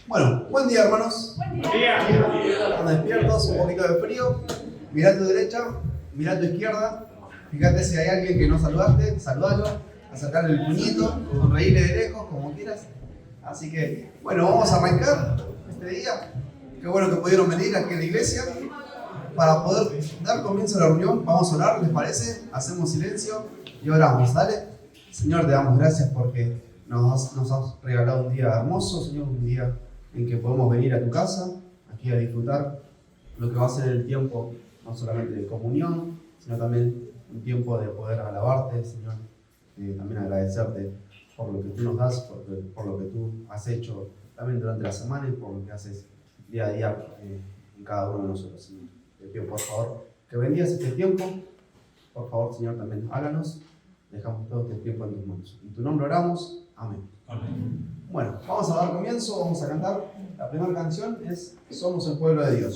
Bueno, buen día, hermanos. Buen día. Están despiertos, un poquito de frío. Mirá a tu derecha, mirá a tu izquierda. Fíjate si hay alguien que no saludaste, saludalo, acercarle el puñito, sonreírle de lejos, como quieras. Así que, bueno, vamos a arrancar este día. Qué bueno que pudieron venir aquí a la iglesia. Para poder dar comienzo a la reunión, vamos a orar, ¿les parece? Hacemos silencio y oramos, ¿dale? Señor, te damos gracias porque nos has regalado un día hermoso, Señor, un día en que podemos venir a tu casa, aquí a disfrutar lo que va a ser el tiempo, no solamente de comunión, sino también un tiempo de poder alabarte, Señor, también agradecerte por lo que tú nos das, por lo que tú has hecho también durante la semana y por lo que haces día a día en cada uno de nosotros, Señor. Te pido, por favor, que bendigas este tiempo. Por favor, Señor, también háganos. Dejamos todo este tiempo en tus manos. En tu nombre oramos. Amén. Amén. Bueno, vamos a dar comienzo. Vamos a cantar. La primera canción es Somos el pueblo de Dios.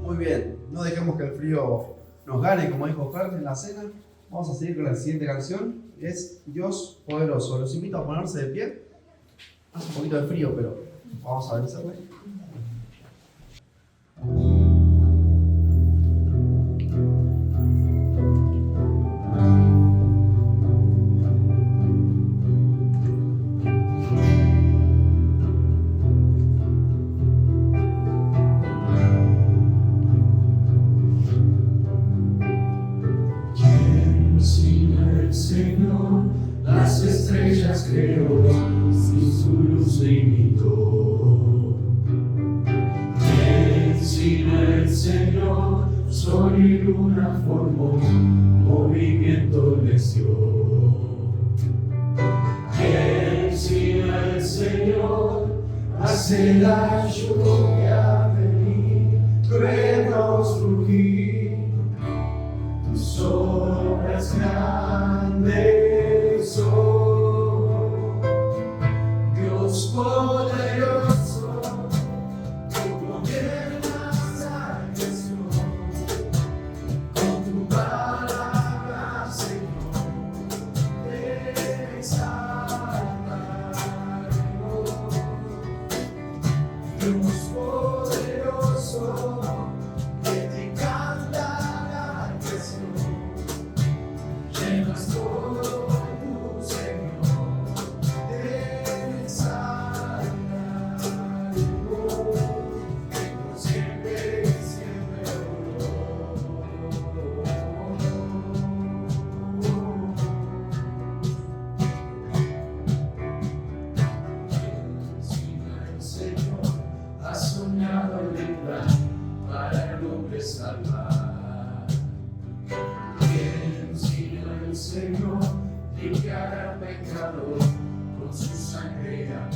Muy bien, no dejemos que el frío nos gane, como dijo Fer en la cena. Vamos a seguir con la siguiente canción, es Dios poderoso. Los invito a ponerse de pie. Hace un poquito de frío, pero vamos a vencerle. Las estrellas creó y su luz le imitó. Encima el Señor, sol y luna formó, movimiento les dio. Encima el Señor, hace la lluvia venir, truenos rugir, tus obras grandes. Dios poderoso, tú gobiernas la creación, con tu palabra, Señor, te exaltaremos. Dios poderoso, que te canta la creación, llenas todo. Salvar. Señor limpiará el pecado con su sangre y amor.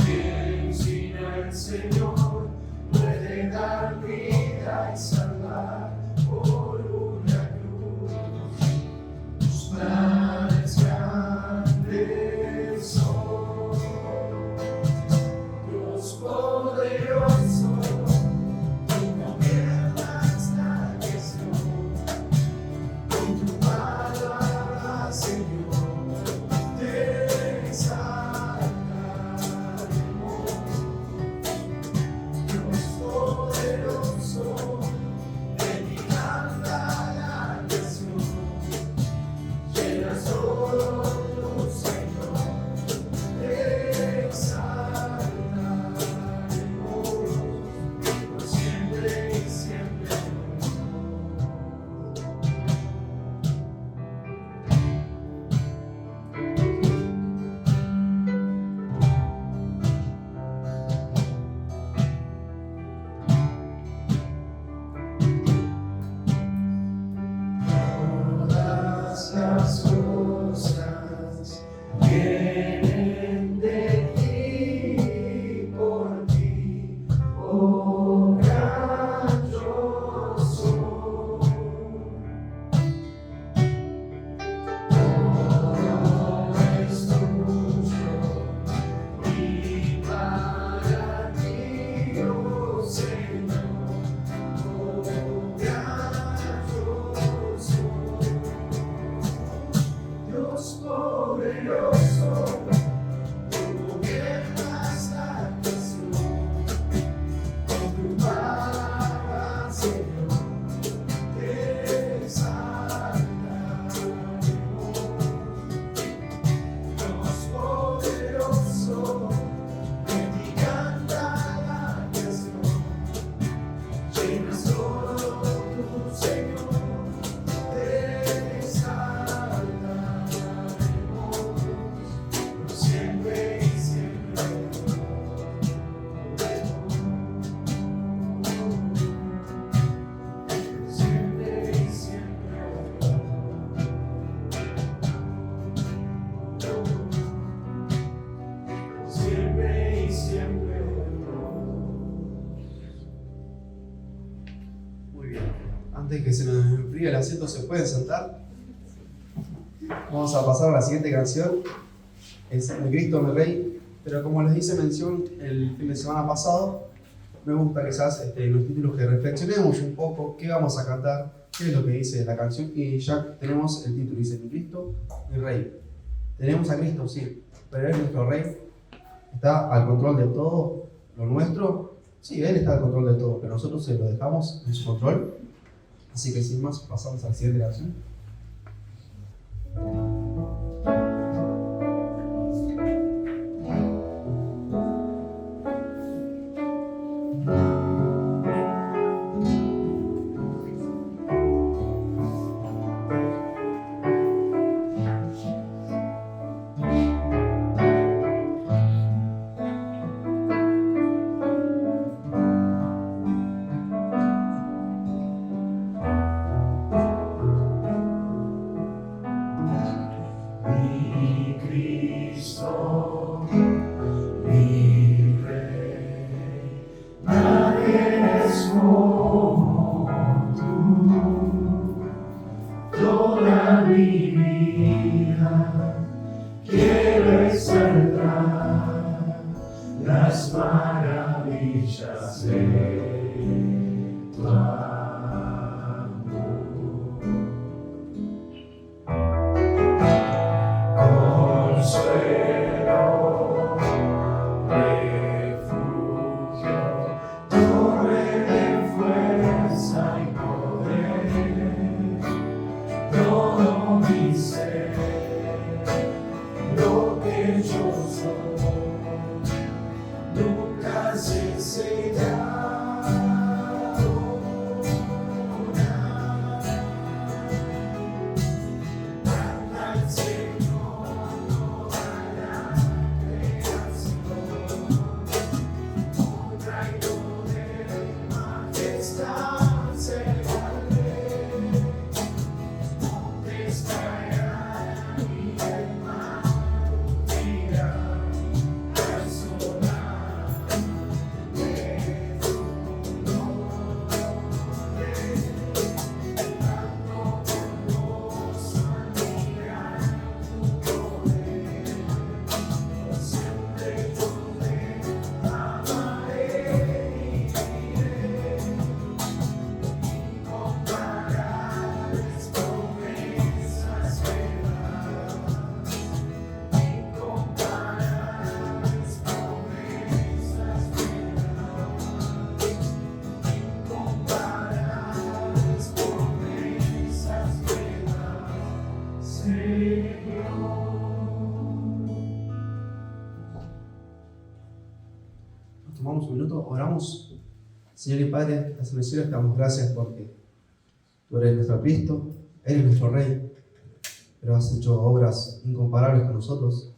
Quien sin el Señor puede dar vida y salvar por una cruz. Tus planes grandes son, Dios poderoso. Las cosas vienen de ti, por ti, oh gran yo soy. Todo es tuyo y para ti, oh Señor, oh gran yo soy. Dios poderoso, tú gobiernas la nación, con tu palabra, Señor, te exaltaremos. Dios poderoso, de ti canta la canción, llenas todo tu Señor, te exaltaremos. Siempre y siempre, siempre y siempre, siempre y siempre. Muy bien. Antes que se nos enfríe el asiento, ¿se pueden sentar? Vamos a pasar a la siguiente canción. Es Mi Cristo, mi Rey. Pero como les hice mención el fin de semana pasado, me gusta quizás en los títulos que reflexionemos un poco qué vamos a cantar, qué es lo que dice la canción. Y ya tenemos el título, dice Mi Cristo, mi Rey. Tenemos a Cristo, sí, pero Él es nuestro Rey. Está al control de todo lo nuestro. Sí, Él está al control de todo, pero nosotros se lo dejamos en su control. Así que sin más, pasamos a la siguiente canción. Las maravillas de tu amor. Consuelo, refugio, torre de fuerza y poder, todo mi ser, lo que yo soy. Nunca se será Anda el Señor toda la creación, traidor de majestad se vale. Nos tomamos un minuto, oramos. Señor y Padre, en el cielo te damos gracias porque tú eres nuestro Cristo, eres nuestro Rey, pero has hecho obras incomparables con nosotros,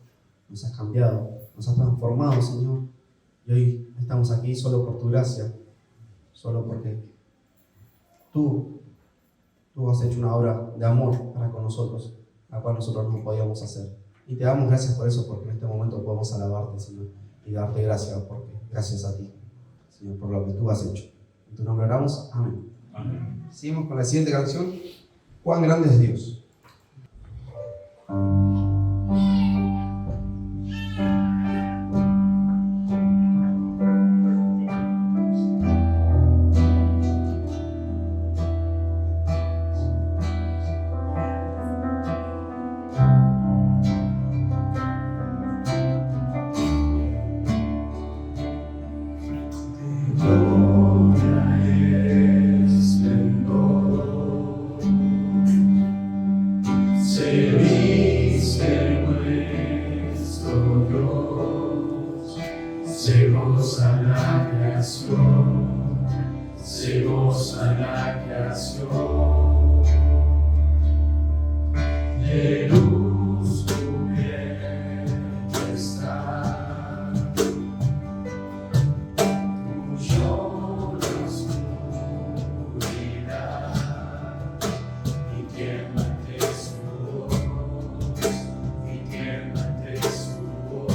nos has cambiado, nos has transformado, Señor, y hoy estamos aquí solo por tu gracia, solo porque tú has hecho una obra de amor para con nosotros, la cual nosotros no podíamos hacer. Y te damos gracias por eso, porque en este momento podemos alabarte, Señor, y darte gracias, porque gracias a ti, Señor, por lo que tú has hecho. En tu nombre oramos. Amén. Amén. Seguimos con la siguiente canción. Cuán grande es Dios. Se goza la creación, se goza la creación, de luz cubierta está, huyó la oscuridad y tiembla ante su voz, y tiembla ante su voz.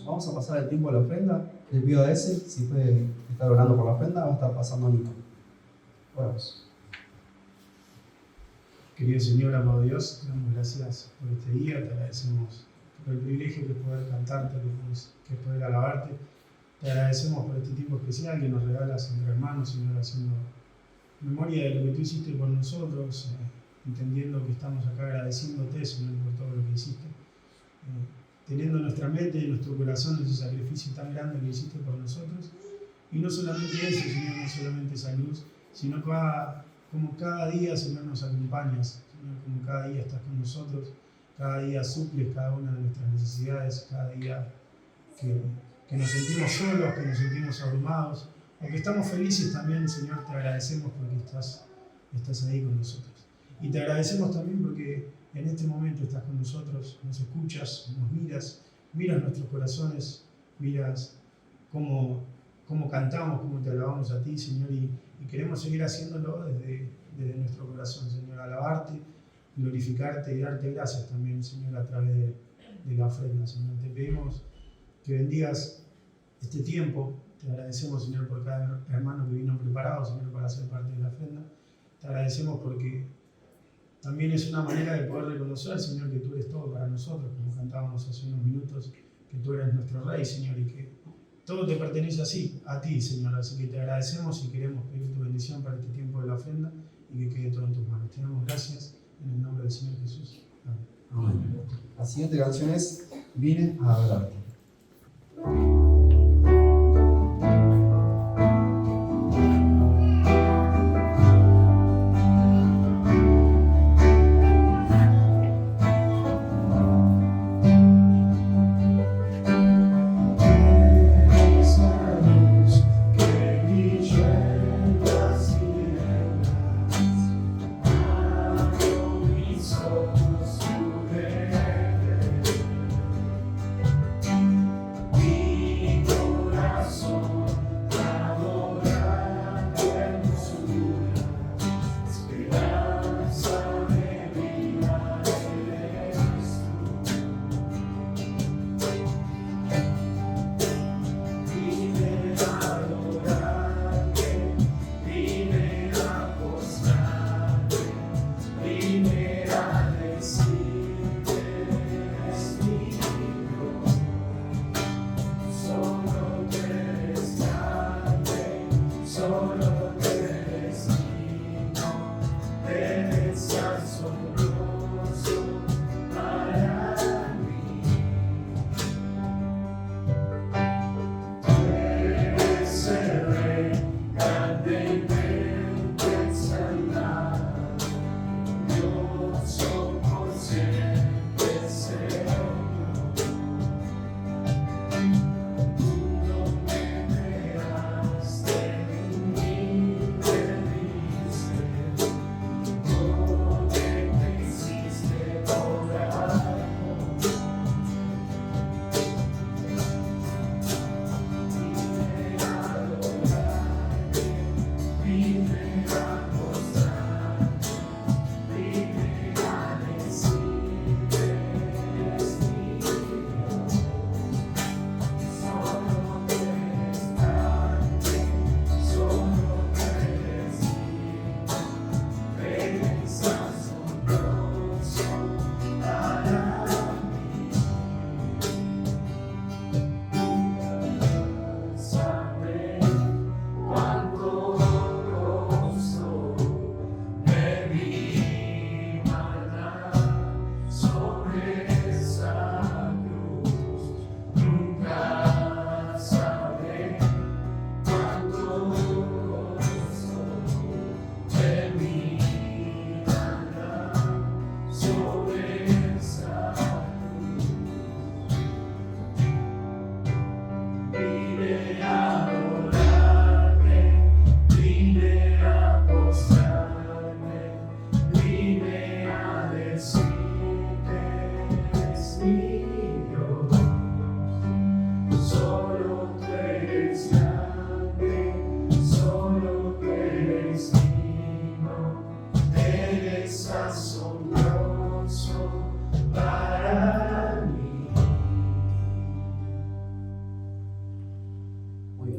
Vamos a pasar el tiempo de la ofrenda. Le pido a ese, si puede estar orando por la ofrenda, va a estar pasando a Nico. Oramos. Querido Señor, amado Dios, te damos gracias por este día, te agradecemos por el privilegio que es poder cantarte, que es poder alabarte. Te agradecemos por este tiempo especial que nos regalas entre hermanos, Señor, haciendo memoria de lo que tú hiciste por nosotros, entendiendo que estamos acá agradeciéndote, Señor, por todo lo que hiciste. Teniendo en nuestra mente y en nuestro corazón ese sacrificio tan grande que hiciste por nosotros. Y no solamente eso, Señor, no solamente esa luz, sino como cada día, Señor, nos acompañas, Señor, como cada día estás con nosotros, cada día suples cada una de nuestras necesidades, cada día que nos sentimos solos, que nos sentimos abrumados, o que estamos felices también, Señor, te agradecemos porque estás ahí con nosotros. Y te agradecemos también porque en este momento estás con nosotros, nos escuchas, nos miras nuestros corazones, miras cómo cantamos, cómo te alabamos a ti, Señor, y queremos seguir haciéndolo desde nuestro corazón, Señor, alabarte, glorificarte y darte gracias también, Señor, a través de la ofrenda, Señor. Te pedimos que bendigas este tiempo, te agradecemos, Señor, por cada hermano que vino preparado, Señor, para ser parte de la ofrenda. Te agradecemos porque también es una manera de poder reconocer, Señor, que tú eres todo para nosotros, como cantábamos hace unos minutos, que tú eres nuestro Rey, Señor, y que todo te pertenece así, a ti, Señor. Así que te agradecemos y queremos pedir tu bendición para este tiempo de la ofrenda y que quede todo en tus manos. Te damos gracias en el nombre del Señor Jesús. Amén. Amén. La siguiente canción es Vine a adorarte.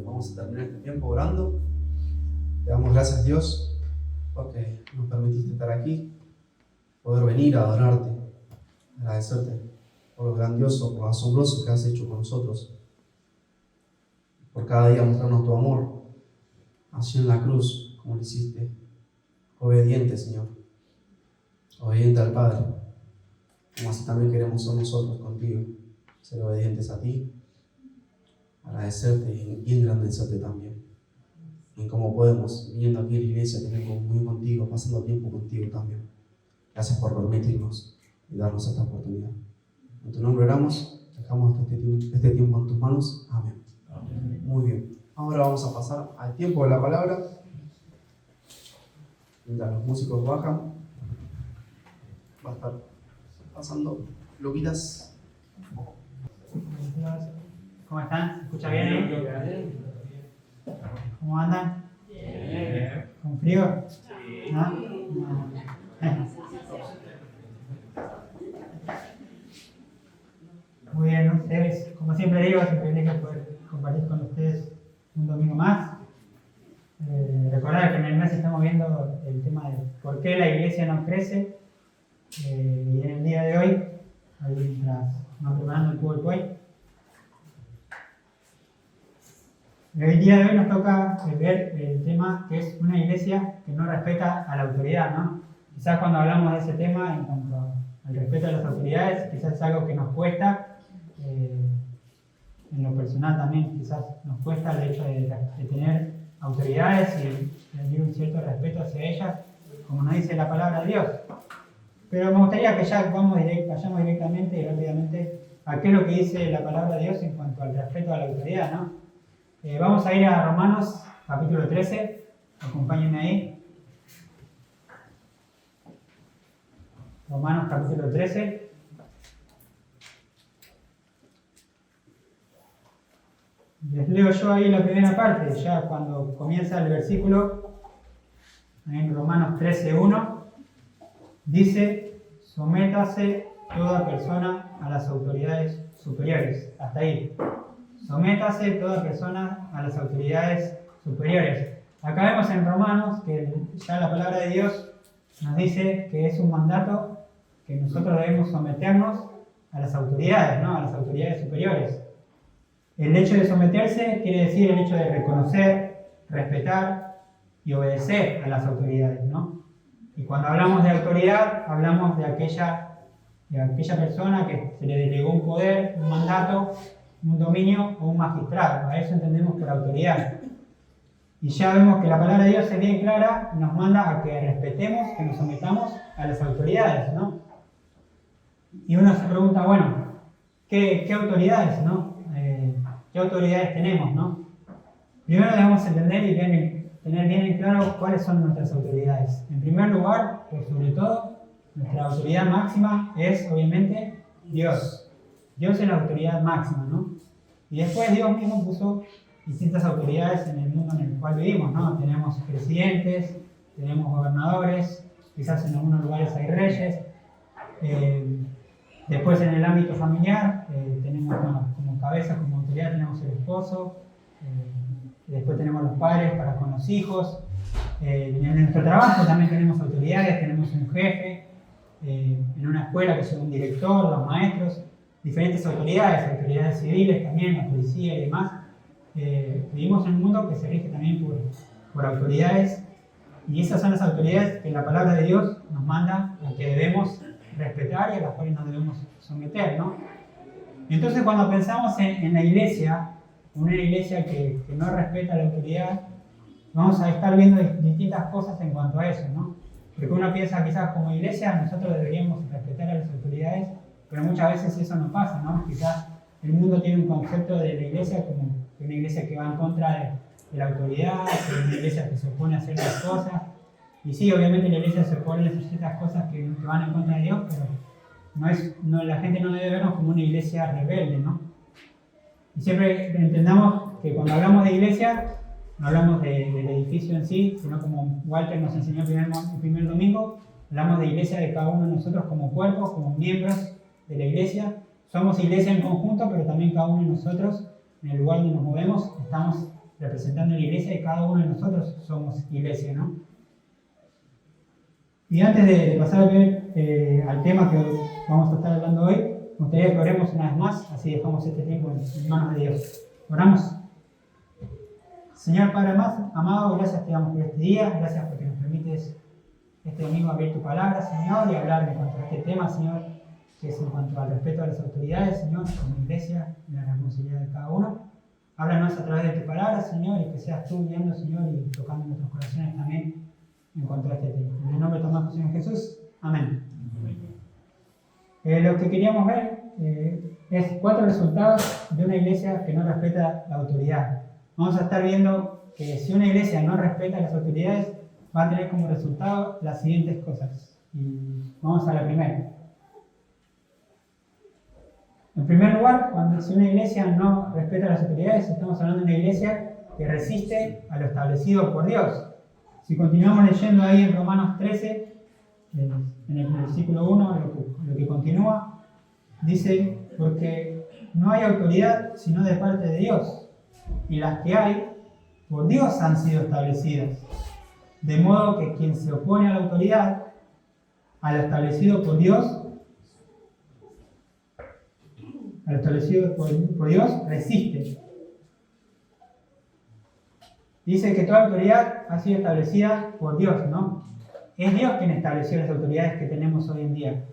Vamos a terminar este tiempo orando. Te damos gracias, Dios, porque nos permitiste estar aquí. poder venir a adorarte, agradecerte por lo grandioso, por lo asombroso que has hecho con nosotros, por cada día mostrarnos tu amor, allí en la cruz, como lo hiciste, obediente, Señor, obediente al Padre, como así también queremos ser nosotros contigo, ser obedientes a ti, agradecerte y engrandecerte también. En cómo podemos, viniendo aquí a la iglesia, tener comunión contigo, pasando tiempo contigo también. Gracias por permitirnos y darnos esta oportunidad. En tu nombre oramos, dejamos este tiempo en tus manos. Amén. Muy bien. Ahora vamos a pasar al tiempo de la palabra. Mientras los músicos bajan, va a estar pasando Luquitas. ¿Cómo están? ¿Se escucha bien ahí? ¿Cómo andan? Bien. ¿Con frío? ¿No? Muy bien, ustedes, como siempre digo, es un privilegio poder compartir con ustedes un domingo más. Recordar que en el mes estamos viendo el tema de por qué la iglesia no crece. Y en el día de hoy, ahí mientras vamos preparando el PowerPoint, el día de hoy nos toca ver el tema que es una iglesia que no respeta a la autoridad, ¿no? Quizás cuando hablamos de ese tema, en cuanto al respeto a las autoridades, quizás es algo que nos cuesta, en lo personal también quizás nos cuesta el hecho de tener autoridades y tener un cierto respeto hacia ellas, como nos dice la palabra de Dios. Pero me gustaría que ya vayamos directamente y rápidamente a qué es lo que dice la palabra de Dios en cuanto al respeto a la autoridad, ¿no? Vamos a ir a Romanos capítulo 13, acompáñenme ahí. Romanos capítulo 13. Les leo yo ahí la primera parte, ya cuando comienza el versículo, en Romanos 13:1, dice: sométase toda persona a las autoridades superiores. Hasta ahí. Sométase toda persona a las autoridades superiores. Acá vemos en Romanos que ya la palabra de Dios nos dice que es un mandato que nosotros debemos someternos a las autoridades, ¿no? A las autoridades superiores. El hecho de someterse quiere decir el hecho de reconocer, respetar y obedecer a las autoridades, ¿no? Y cuando hablamos de autoridad, hablamos de aquella persona que se le delegó un poder, un mandato, un dominio o un magistrado. A eso entendemos por autoridad. Y ya vemos que la palabra de Dios es bien clara, nos manda a que respetemos, que nos sometamos a las autoridades, ¿no? Y uno se pregunta, bueno, ¿qué autoridades, no? ¿Qué autoridades tenemos, no? Primero debemos entender y tener bien en claro cuáles son nuestras autoridades. En primer lugar, por sobre todo, nuestra autoridad máxima es, obviamente, Dios. Dios es la autoridad máxima, ¿no? Y después Dios mismo puso distintas autoridades en el mundo en el cual vivimos, ¿no? Tenemos presidentes, tenemos gobernadores, quizás en algunos lugares hay reyes. Después en el ámbito familiar tenemos, bueno, como cabeza, como autoridad tenemos el esposo. Después tenemos los padres para con los hijos. En nuestro trabajo también tenemos autoridades, tenemos un jefe. En una escuela que es un director, los maestros. Diferentes autoridades civiles también, la policía y demás. Vivimos en un mundo que se rige también por autoridades, y esas son las autoridades que la palabra de Dios nos manda a que debemos respetar y a las cuales nos debemos someter, ¿no? Entonces, cuando pensamos en la iglesia, una iglesia que no respeta la autoridad, vamos a estar viendo distintas cosas en cuanto a eso, ¿no? Porque uno piensa quizás como iglesia nosotros deberíamos respetar a las autoridades, pero muchas veces eso no pasa, ¿no? Quizás el mundo tiene un concepto de la iglesia como una iglesia que va en contra de la autoridad, que una iglesia que se opone a ciertas cosas. Y sí, obviamente la iglesia se opone a ciertas cosas que van en contra de Dios, pero la gente no debe vernos como una iglesia rebelde, ¿no? Y siempre entendamos que cuando hablamos de iglesia, no hablamos del edificio en sí, sino como Walter nos enseñó el primer domingo, hablamos de iglesia de cada uno de nosotros como cuerpos, como miembros de la iglesia. Somos iglesia en conjunto, pero también cada uno de nosotros, en el lugar donde nos movemos, estamos representando la iglesia y cada uno de nosotros somos iglesia, ¿no? Y antes de pasar a ver al tema que vamos a estar hablando hoy, me gustaría que oremos una vez más, así dejamos este tiempo en manos de Dios. Oramos. Señor Padre amado, gracias te damos por este día, gracias porque nos permites este domingo abrir tu palabra, Señor, y hablar en cuanto a este tema, Señor, que es en cuanto al respeto a las autoridades, Señor, como iglesia, y la responsabilidad de cada uno. Háblanos a través de tu palabra, Señor, y que seas tú guiando, Señor, y tocando nuestros corazones también en cuanto a este tema. En el nombre de tu amado Señor Jesús. Amén. Lo que queríamos ver es 4 resultados de una iglesia que no respeta la autoridad. Vamos a estar viendo que si una iglesia no respeta las autoridades, va a tener como resultado las siguientes cosas. Y vamos a la primera. En primer lugar, si una iglesia no respeta las autoridades, estamos hablando de una iglesia que resiste a lo establecido por Dios. Si continuamos leyendo ahí en Romanos 13, en el versículo 1, lo que continúa, dice, porque no hay autoridad sino de parte de Dios, y las que hay, por Dios han sido establecidas. De modo que quien se opone a la autoridad, a lo establecido por Dios, resiste. Dice que toda autoridad ha sido establecida por Dios, ¿no? Es Dios quien estableció las autoridades que tenemos hoy en día.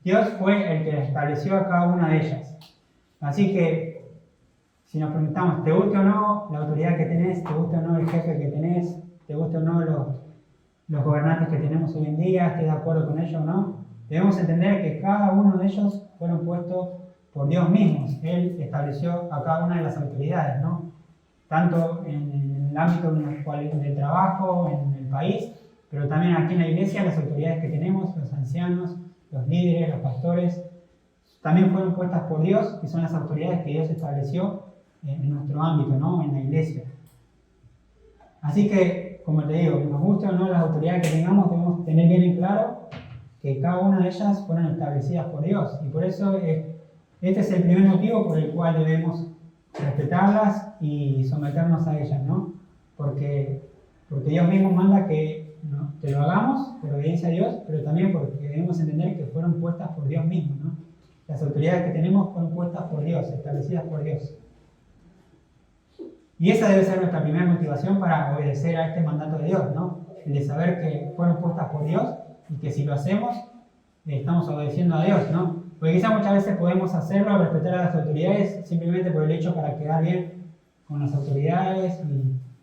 Dios fue el que estableció a cada una de ellas. Así que, si nos preguntamos, ¿te gusta o no la autoridad que tenés? ¿Te gusta o no el jefe que tenés? ¿Te gusta o no los gobernantes que tenemos hoy en día? ¿Estás de acuerdo con ellos o no? Debemos entender que cada uno de ellos fueron puestos por Dios mismo. Él estableció a cada una de las autoridades, ¿no? Tanto en el ámbito del trabajo, en el país, pero también aquí en la iglesia, las autoridades que tenemos, los ancianos, los líderes, los pastores, también fueron puestas por Dios, y son las autoridades que Dios estableció en nuestro ámbito, ¿no? En la iglesia. Así que, como te digo, nos guste o no las autoridades que tengamos, debemos tener bien en claro que cada una de ellas fueron establecidas por Dios, y por eso este es el primer motivo por el cual debemos respetarlas y someternos a ellas, ¿no? Porque Dios mismo manda que lo hagamos por obediencia a Dios, pero también porque debemos entender que fueron puestas por Dios mismo, ¿no? Las autoridades que tenemos fueron puestas por Dios, establecidas por Dios. Y esa debe ser nuestra primera motivación para obedecer a este mandato de Dios, ¿no? El de saber que fueron puestas por Dios y que si lo hacemos, estamos obedeciendo a Dios, ¿no? Porque quizás muchas veces podemos hacerlo, respetar a las autoridades, simplemente por el hecho para quedar bien con las autoridades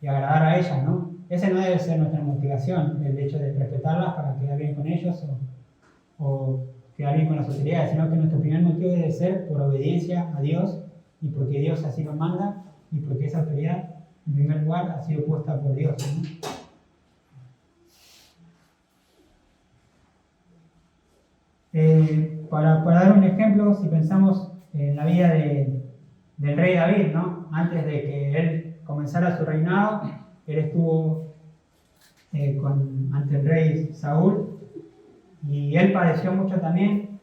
y agradar a ellas, ¿no? Esa no debe ser nuestra motivación, el hecho de respetarlas para quedar bien con ellos o quedar bien con las autoridades, sino que nuestro primer motivo debe ser por obediencia a Dios y porque Dios así lo manda y porque esa autoridad, en primer lugar, ha sido puesta por Dios, ¿no? Para dar un ejemplo, si pensamos en la vida del rey David, ¿no? Antes de que él comenzara su reinado, él estuvo ante el rey Saúl y él padeció mucho también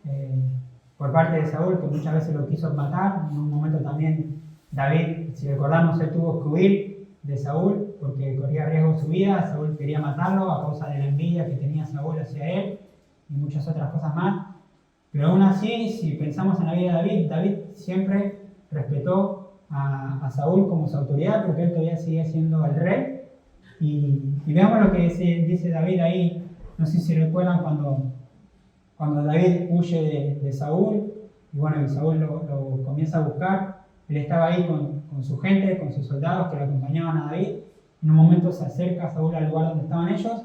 por parte de Saúl, que muchas veces lo quiso matar. En un momento también David, si recordamos, él tuvo que huir de Saúl porque corría riesgo su vida. Saúl quería matarlo a causa de la envidia que tenía Saúl hacia él y muchas otras cosas más. Pero aún así, si pensamos en la vida de David siempre respetó a Saúl como su autoridad, porque él todavía sigue siendo el rey. Y veamos lo que dice David ahí. No sé si recuerdan cuando David huye de Saúl, y bueno, y Saúl lo comienza a buscar. Él estaba ahí con su gente, con sus soldados que lo acompañaban a David. En un momento se acerca Saúl al lugar donde estaban ellos,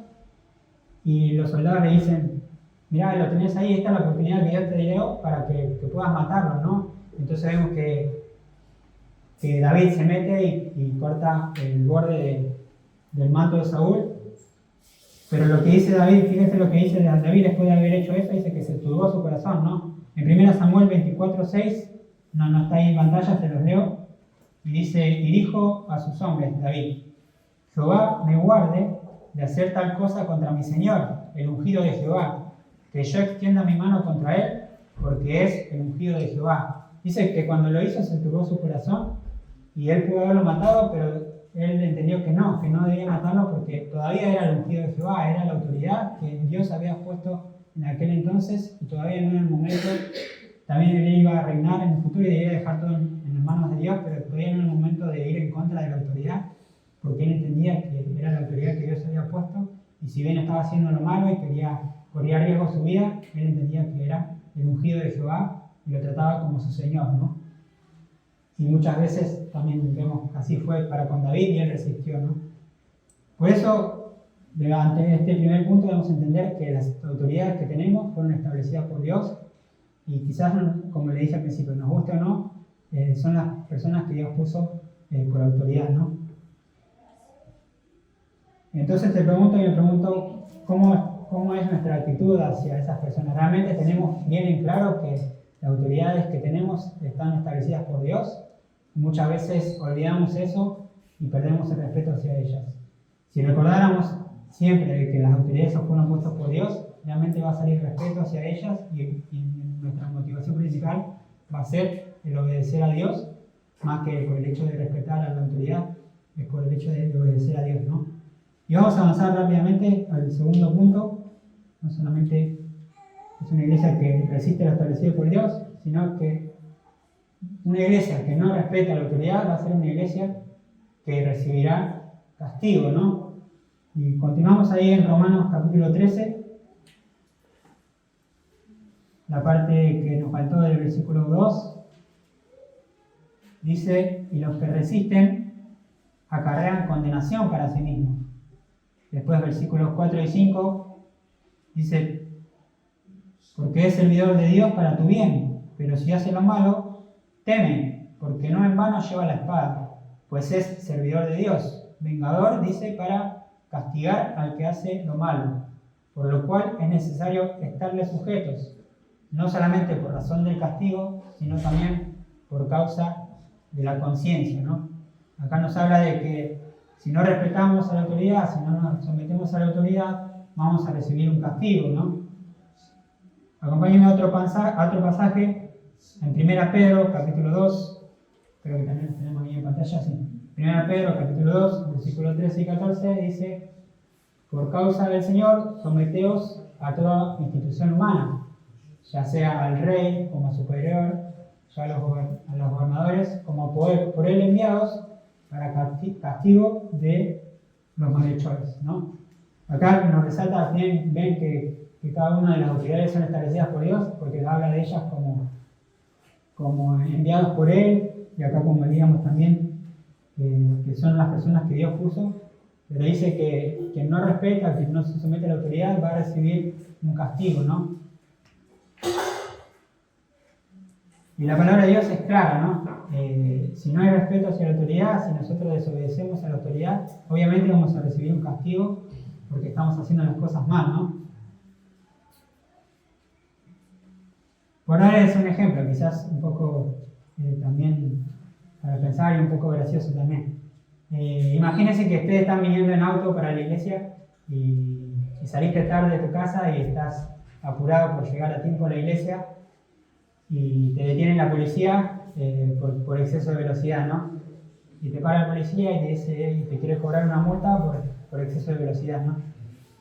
y los soldados le dicen: mirá, lo tenés ahí, esta es la oportunidad que Dios te dio para que puedas matarlo, ¿no? Entonces vemos que David se mete y corta el borde del manto de Saúl. Pero lo que dice David, fíjense lo que dice David después de haber hecho eso, dice que se turbó su corazón, ¿no? En 1 Samuel 24:6, no está ahí en pantalla, se los leo, y dice: y dijo a sus hombres, David: Jehová me guarde de hacer tal cosa contra mi Señor, el ungido de Jehová, que yo extienda mi mano contra él, porque es el ungido de Jehová. Dice que cuando lo hizo se turbó su corazón y él pudo haberlo matado, pero él entendió que no debía matarlo porque todavía era el ungido de Jehová, era la autoridad que Dios había puesto en aquel entonces y todavía no era el momento. También él iba a reinar en el futuro y debía dejar todo en las manos de Dios, pero todavía no era el momento de ir en contra de la autoridad, porque él entendía que era la autoridad que Dios había puesto, y si bien estaba haciendo lo malo y corría riesgo su vida, él entendía que era el ungido de Jehová y lo trataba como su Señor, ¿no? Y muchas veces también vemos que así fue para con David y él resistió, ¿no? Por eso, ante este primer punto debemos entender que las autoridades que tenemos fueron establecidas por Dios y quizás, como le dije al principio, nos guste o no, son las personas que Dios puso por autoridad, ¿no? Entonces me pregunto, ¿cómo es nuestra actitud hacia esas personas? ¿Realmente tenemos bien en claro que las autoridades que tenemos están establecidas por Dios? Muchas veces olvidamos eso y perdemos el respeto hacia ellas. Si recordáramos siempre que las autoridades fueron puestas por Dios, realmente va a salir respeto hacia ellas y nuestra motivación principal va a ser el obedecer a Dios, más que por el hecho de respetar a la autoridad, es por el hecho de obedecer a Dios, ¿no? Y vamos a avanzar rápidamente al segundo punto. No solamente es una iglesia que resiste lo establecido por Dios, sino que una iglesia que no respeta la autoridad va a ser una iglesia que recibirá castigo, ¿no? Y continuamos ahí en Romanos capítulo 13, la parte que nos faltó del versículo 2, dice, y los que resisten acarrean condenación para sí mismos. Después versículos 4 y 5 dice, porque es servidor de Dios para tu bien, pero si hace lo malo, teme, porque no en vano lleva la espada, pues es servidor de Dios, vengador, dice, para castigar al que hace lo malo, por lo cual es necesario estarle sujetos, no solamente por razón del castigo, sino también por causa de la conciencia, ¿no? Acá nos habla de que si no respetamos a la autoridad, si no nos sometemos a la autoridad, vamos a recibir un castigo, ¿no? Acompáñenme a otro pasaje, en 1 Pedro, capítulo 2, creo que también lo tenemos ahí en pantalla, sí. 1 Pedro, capítulo 2, versículos 13 y 14, dice, por causa del Señor, someteos a toda institución humana, ya sea al rey como superior, ya a los gobernadores como por él enviados, para castigo de los malhechores, ¿no? Acá nos resalta, ven que cada una de las autoridades son establecidas por Dios, porque habla de ellas como enviados por Él, y acá como veíamos también, que son las personas que Dios puso, pero dice que quien no respeta, quien no se somete a la autoridad, va a recibir un castigo, ¿no? Y la palabra de Dios es clara, ¿no? Si no hay respeto hacia la autoridad, si nosotros desobedecemos a la autoridad, obviamente vamos a recibir un castigo porque estamos haciendo las cosas mal, ¿no? Por darles un ejemplo, quizás un poco también para pensar y un poco gracioso también. Imagínense que ustedes están viniendo en auto para la iglesia y saliste tarde de tu casa y estás apurado por llegar a tiempo a la iglesia y te detiene la policía por exceso de velocidad, ¿no? Y te para el policía y te dice, y te quiere cobrar una multa por exceso de velocidad, ¿no?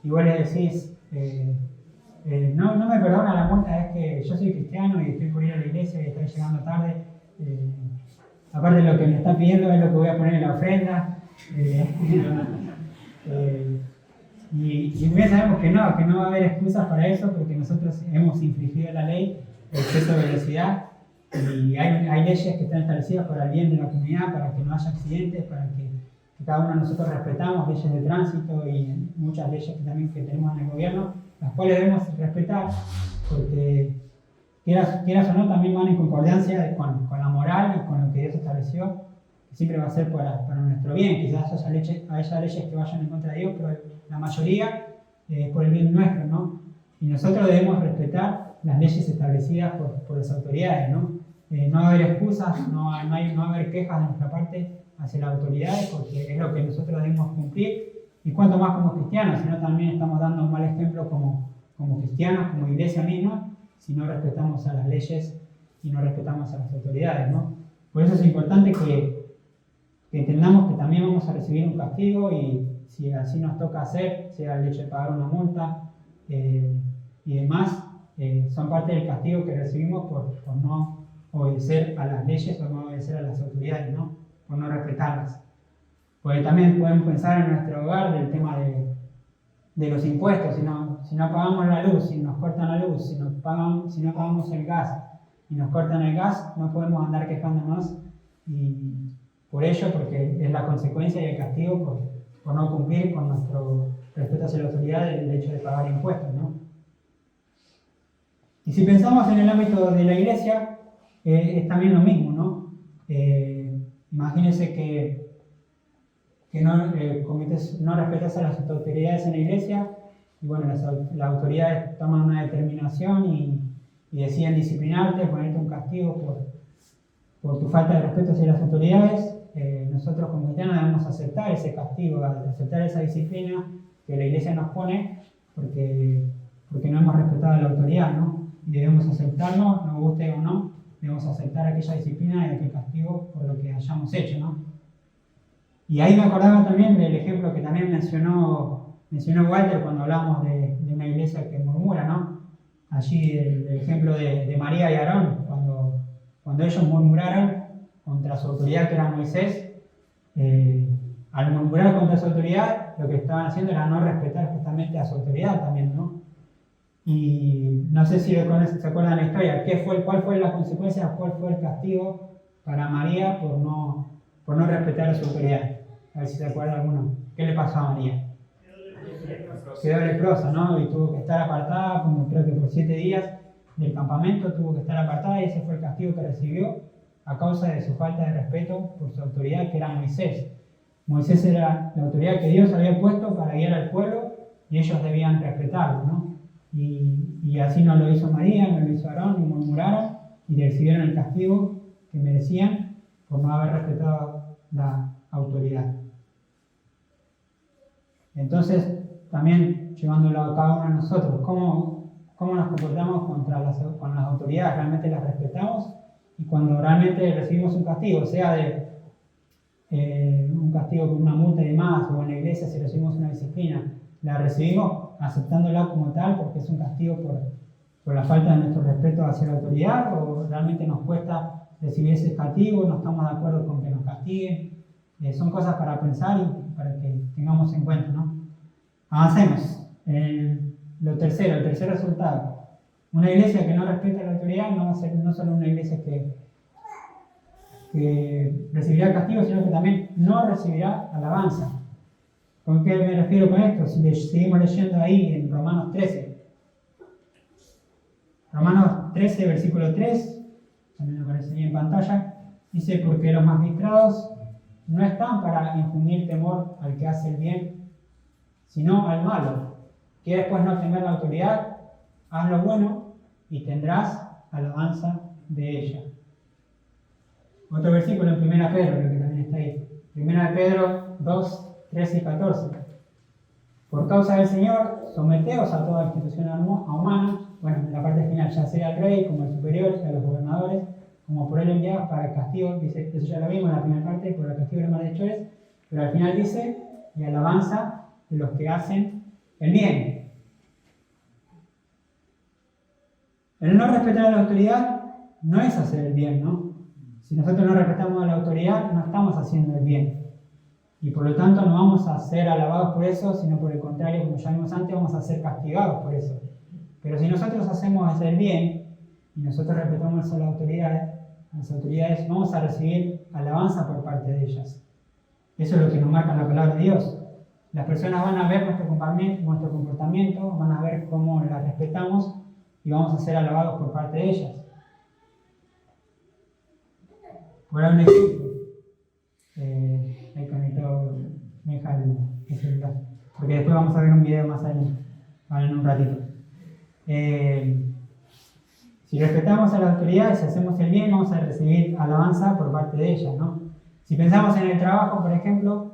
Y vos le decís, no me perdona la multa, es que yo soy cristiano y estoy por ir a la iglesia y estoy llegando tarde. Aparte de lo que me está pidiendo es lo que voy a poner en la ofrenda. Y bien sabemos que no va a haber excusas para eso porque nosotros hemos infringido la ley de exceso de velocidad y hay leyes que están establecidas para el bien de la comunidad, para que no haya accidentes, para que cada uno de nosotros respetamos leyes de tránsito y muchas leyes que también que tenemos en el gobierno, las cuales debemos respetar porque quieras o no también van en concordancia con la moral y con lo que Dios estableció, que siempre va a ser para nuestro bien. Quizás haya leyes que vayan en contra de Dios, pero la mayoría es por el bien nuestro, ¿no? Y nosotros debemos respetar las leyes establecidas por las autoridades, ¿no? No va a haber excusas, no va a haber quejas de nuestra parte hacia las autoridades, porque es lo que nosotros debemos cumplir, y cuanto más como cristianos, sino también estamos dando un mal ejemplo como cristianos, como iglesia misma, si no respetamos a las leyes y no respetamos a las autoridades, ¿no? Por eso es importante que entendamos que también vamos a recibir un castigo y si así nos toca hacer, sea el hecho de pagar una multa, y demás, son parte del castigo que recibimos por no obedecer a las leyes o no obedecer a las autoridades, ¿no? Por no respetarlas. Porque también podemos pensar en nuestro hogar del tema de los impuestos. Si no pagamos la luz, si nos cortan la luz, si no pagamos el gas y nos cortan el gas, no podemos andar quejándonos y por ello, porque es la consecuencia y el castigo por no cumplir con nuestro respeto hacia la autoridad del hecho de pagar impuestos, ¿no? Y si pensamos en el ámbito de la iglesia, es también lo mismo, ¿no? Imagínense que no respetas a las autoridades en la iglesia y bueno, las autoridades toman una determinación y deciden disciplinarte, ponerte un castigo por tu falta de respeto hacia las autoridades. Nosotros como cristianos debemos aceptar ese castigo, aceptar esa disciplina que la iglesia nos pone porque no hemos respetado a la autoridad, ¿no? Y debemos aceptarlo, nos guste o no, debemos aceptar aquella disciplina y aquel castigo por lo que hayamos hecho, ¿no? Y ahí me acordaba también del ejemplo que también mencionó Walter cuando hablábamos de una iglesia que murmura, ¿no? Allí el ejemplo de María y Aarón, cuando ellos murmuraron contra su autoridad que era Moisés, al murmurar contra su autoridad, lo que estaban haciendo era no respetar justamente a su autoridad también, ¿no? Y no sé si se acuerdan la historia, cuál fue la consecuencia, cuál fue el castigo para María por no respetar a su autoridad. A ver si se acuerda alguno. ¿Qué le pasó a María? Quedó leprosa, ¿no? Y tuvo que estar apartada, como creo que por 7 días del campamento, tuvo que estar apartada y ese fue el castigo que recibió a causa de su falta de respeto por su autoridad, que era Moisés. Moisés era la autoridad que Dios había puesto para guiar al pueblo y ellos debían respetarlo, ¿no? Y así no lo hizo María, no lo hizo Aarón, y murmuraron y recibieron el castigo que merecían por no haber respetado la autoridad. Entonces, también llevándolo a cada uno de nosotros, ¿cómo nos comportamos con las autoridades? ¿Realmente las respetamos? Y cuando realmente recibimos un castigo, sea de un castigo con una multa y demás, o en la iglesia si recibimos una disciplina, la recibimos aceptándola como tal porque es un castigo por la falta de nuestro respeto hacia la autoridad, o realmente nos cuesta recibir ese castigo, no estamos de acuerdo con que nos castiguen. Son cosas para pensar y para que tengamos en cuenta, ¿no? Avancemos. El tercer resultado. Una iglesia que no respeta la autoridad no va a ser no solo una iglesia que recibirá castigo, sino que también no recibirá alabanza. ¿Con qué me refiero con esto? Si seguimos leyendo ahí en Romanos 13. Romanos 13, versículo 3, también aparecería en pantalla, dice: porque los magistrados no están para infundir temor al que hace el bien, sino al malo. ¿Quieres pues no temer la autoridad? Haz lo bueno y tendrás alabanza de ella. Otro versículo en 1 Pedro, que también está ahí. 1 Pedro 2, 13 y 14. Por causa del Señor, someteos a toda institución humana, bueno, en la parte final, ya sea al rey, como al superior, a los gobernadores, como por él enviados para el castigo, dice, eso ya lo vimos en la primera parte, por el castigo de los malhechores, pero al final dice, y alabanza de los que hacen el bien. El no respetar a la autoridad no es hacer el bien, ¿no? Si nosotros no respetamos a la autoridad, no estamos haciendo el bien. Y por lo tanto no vamos a ser alabados por eso, sino por el contrario, como ya vimos antes, vamos a ser castigados por eso. Pero si nosotros hacemos el bien y nosotros respetamos a las autoridades, vamos a recibir alabanza por parte de ellas. Eso es lo que nos marca la palabra de Dios. Las personas van a ver nuestro comportamiento, van a ver cómo las respetamos y vamos a ser alabados por parte de ellas. Por dar un ejemplo, ahí conectado me deja el celular, porque después vamos a ver un video más adelante, en un ratito. Si respetamos a las autoridades, si hacemos el bien, vamos a recibir alabanza por parte de ellas, ¿no? Si pensamos en el trabajo, por ejemplo,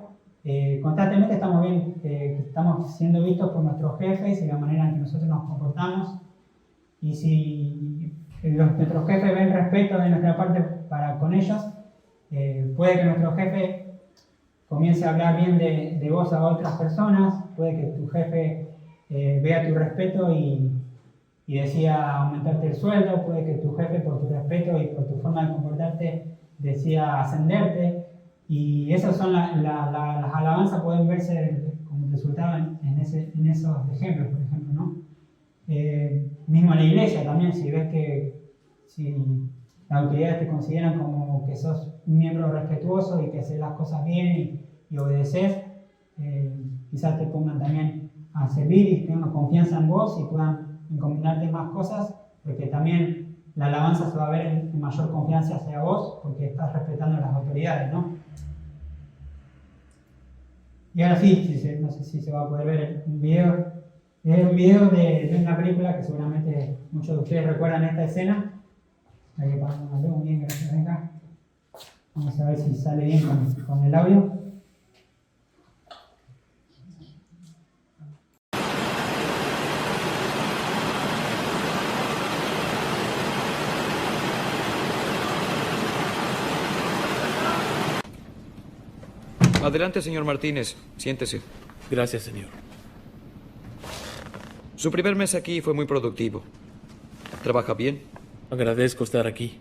constantemente estamos siendo vistos por nuestros jefes y la manera en que nosotros nos comportamos. Y si nuestros jefes ven respeto de nuestra parte para con ellos, puede que nuestro jefe comience a hablar bien de vos a otras personas, puede que tu jefe vea tu respeto y y decía aumentarte el sueldo, puede que tu jefe por tu respeto y por tu forma de comportarte decía ascenderte, y esas son las alabanzas, pueden verse como resultado en esos ejemplos, por ejemplo, ¿no? Mismo en la iglesia también, si ves que si las autoridades te consideran como que sos un miembro respetuoso y que haces las cosas bien y obedeces, quizás te pongan también a servir y tengan confianza en vos y puedan encomendarte más cosas, porque también la alabanza se va a ver en mayor confianza hacia vos porque estás respetando las autoridades, ¿no? Y ahora sí, no sé si se va a poder ver un video. Es un video de una película que seguramente muchos de ustedes recuerdan esta escena. Hay que pasar una luz bien, gracias, venga. Vamos a ver si sale bien con el audio. Adelante, señor Martínez. Siéntese. Gracias, señor. Su primer mes aquí fue muy productivo. ¿Trabaja bien? Agradezco estar aquí.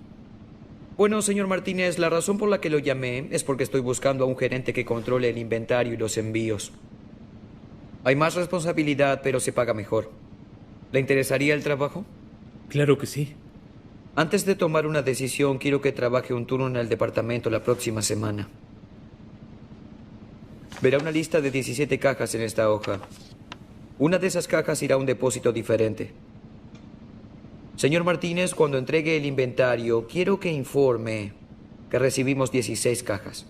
Bueno, señor Martínez, la razón por la que lo llamé es porque estoy buscando a un gerente que controle el inventario y los envíos. Hay más responsabilidad, pero se paga mejor. ¿Le interesaría el trabajo? Claro que sí. Antes de tomar una decisión, quiero que trabaje un turno en el departamento la próxima semana. Verá una lista de 17 cajas en esta hoja. Una de esas cajas irá a un depósito diferente. Señor Martínez, cuando entregue el inventario, quiero que informe que recibimos 16 cajas.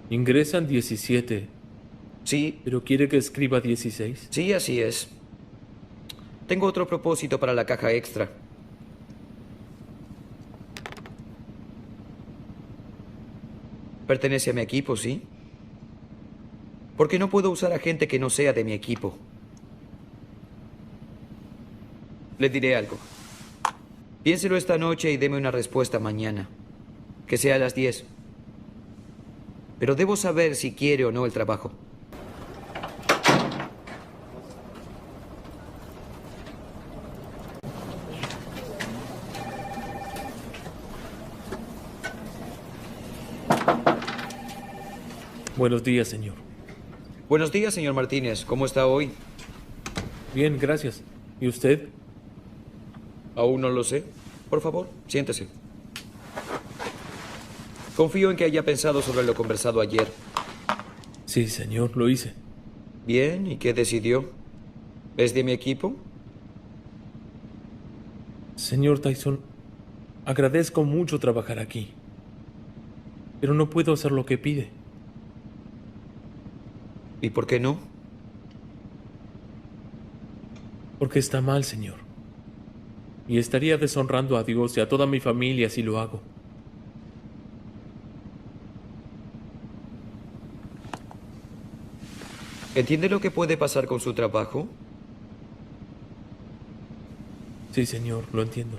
Ingresan 17. Sí, ¿Pero quiere que escriba 16? sí, así es. Tengo otro propósito para la caja extra. Pertenece a mi equipo, ¿sí? Porque no puedo usar a gente que no sea de mi equipo. Le diré algo. Piénselo esta noche y deme una respuesta mañana. Que sea a las 10. Pero debo saber si quiere o no el trabajo. Buenos días, señor. Buenos días, señor Martínez. ¿Cómo está hoy? Bien, gracias. ¿Y usted? Aún no lo sé. Por favor, siéntese. Confío en que haya pensado sobre lo conversado ayer. Sí, señor, lo hice. Bien, ¿y qué decidió? ¿Es de mi equipo? Señor Tyson, agradezco mucho trabajar aquí. Pero no puedo hacer lo que pide. ¿Y por qué no? Porque está mal, señor. Y estaría deshonrando a Dios y a toda mi familia si lo hago. ¿Entiende lo que puede pasar con su trabajo? Sí, señor, lo entiendo.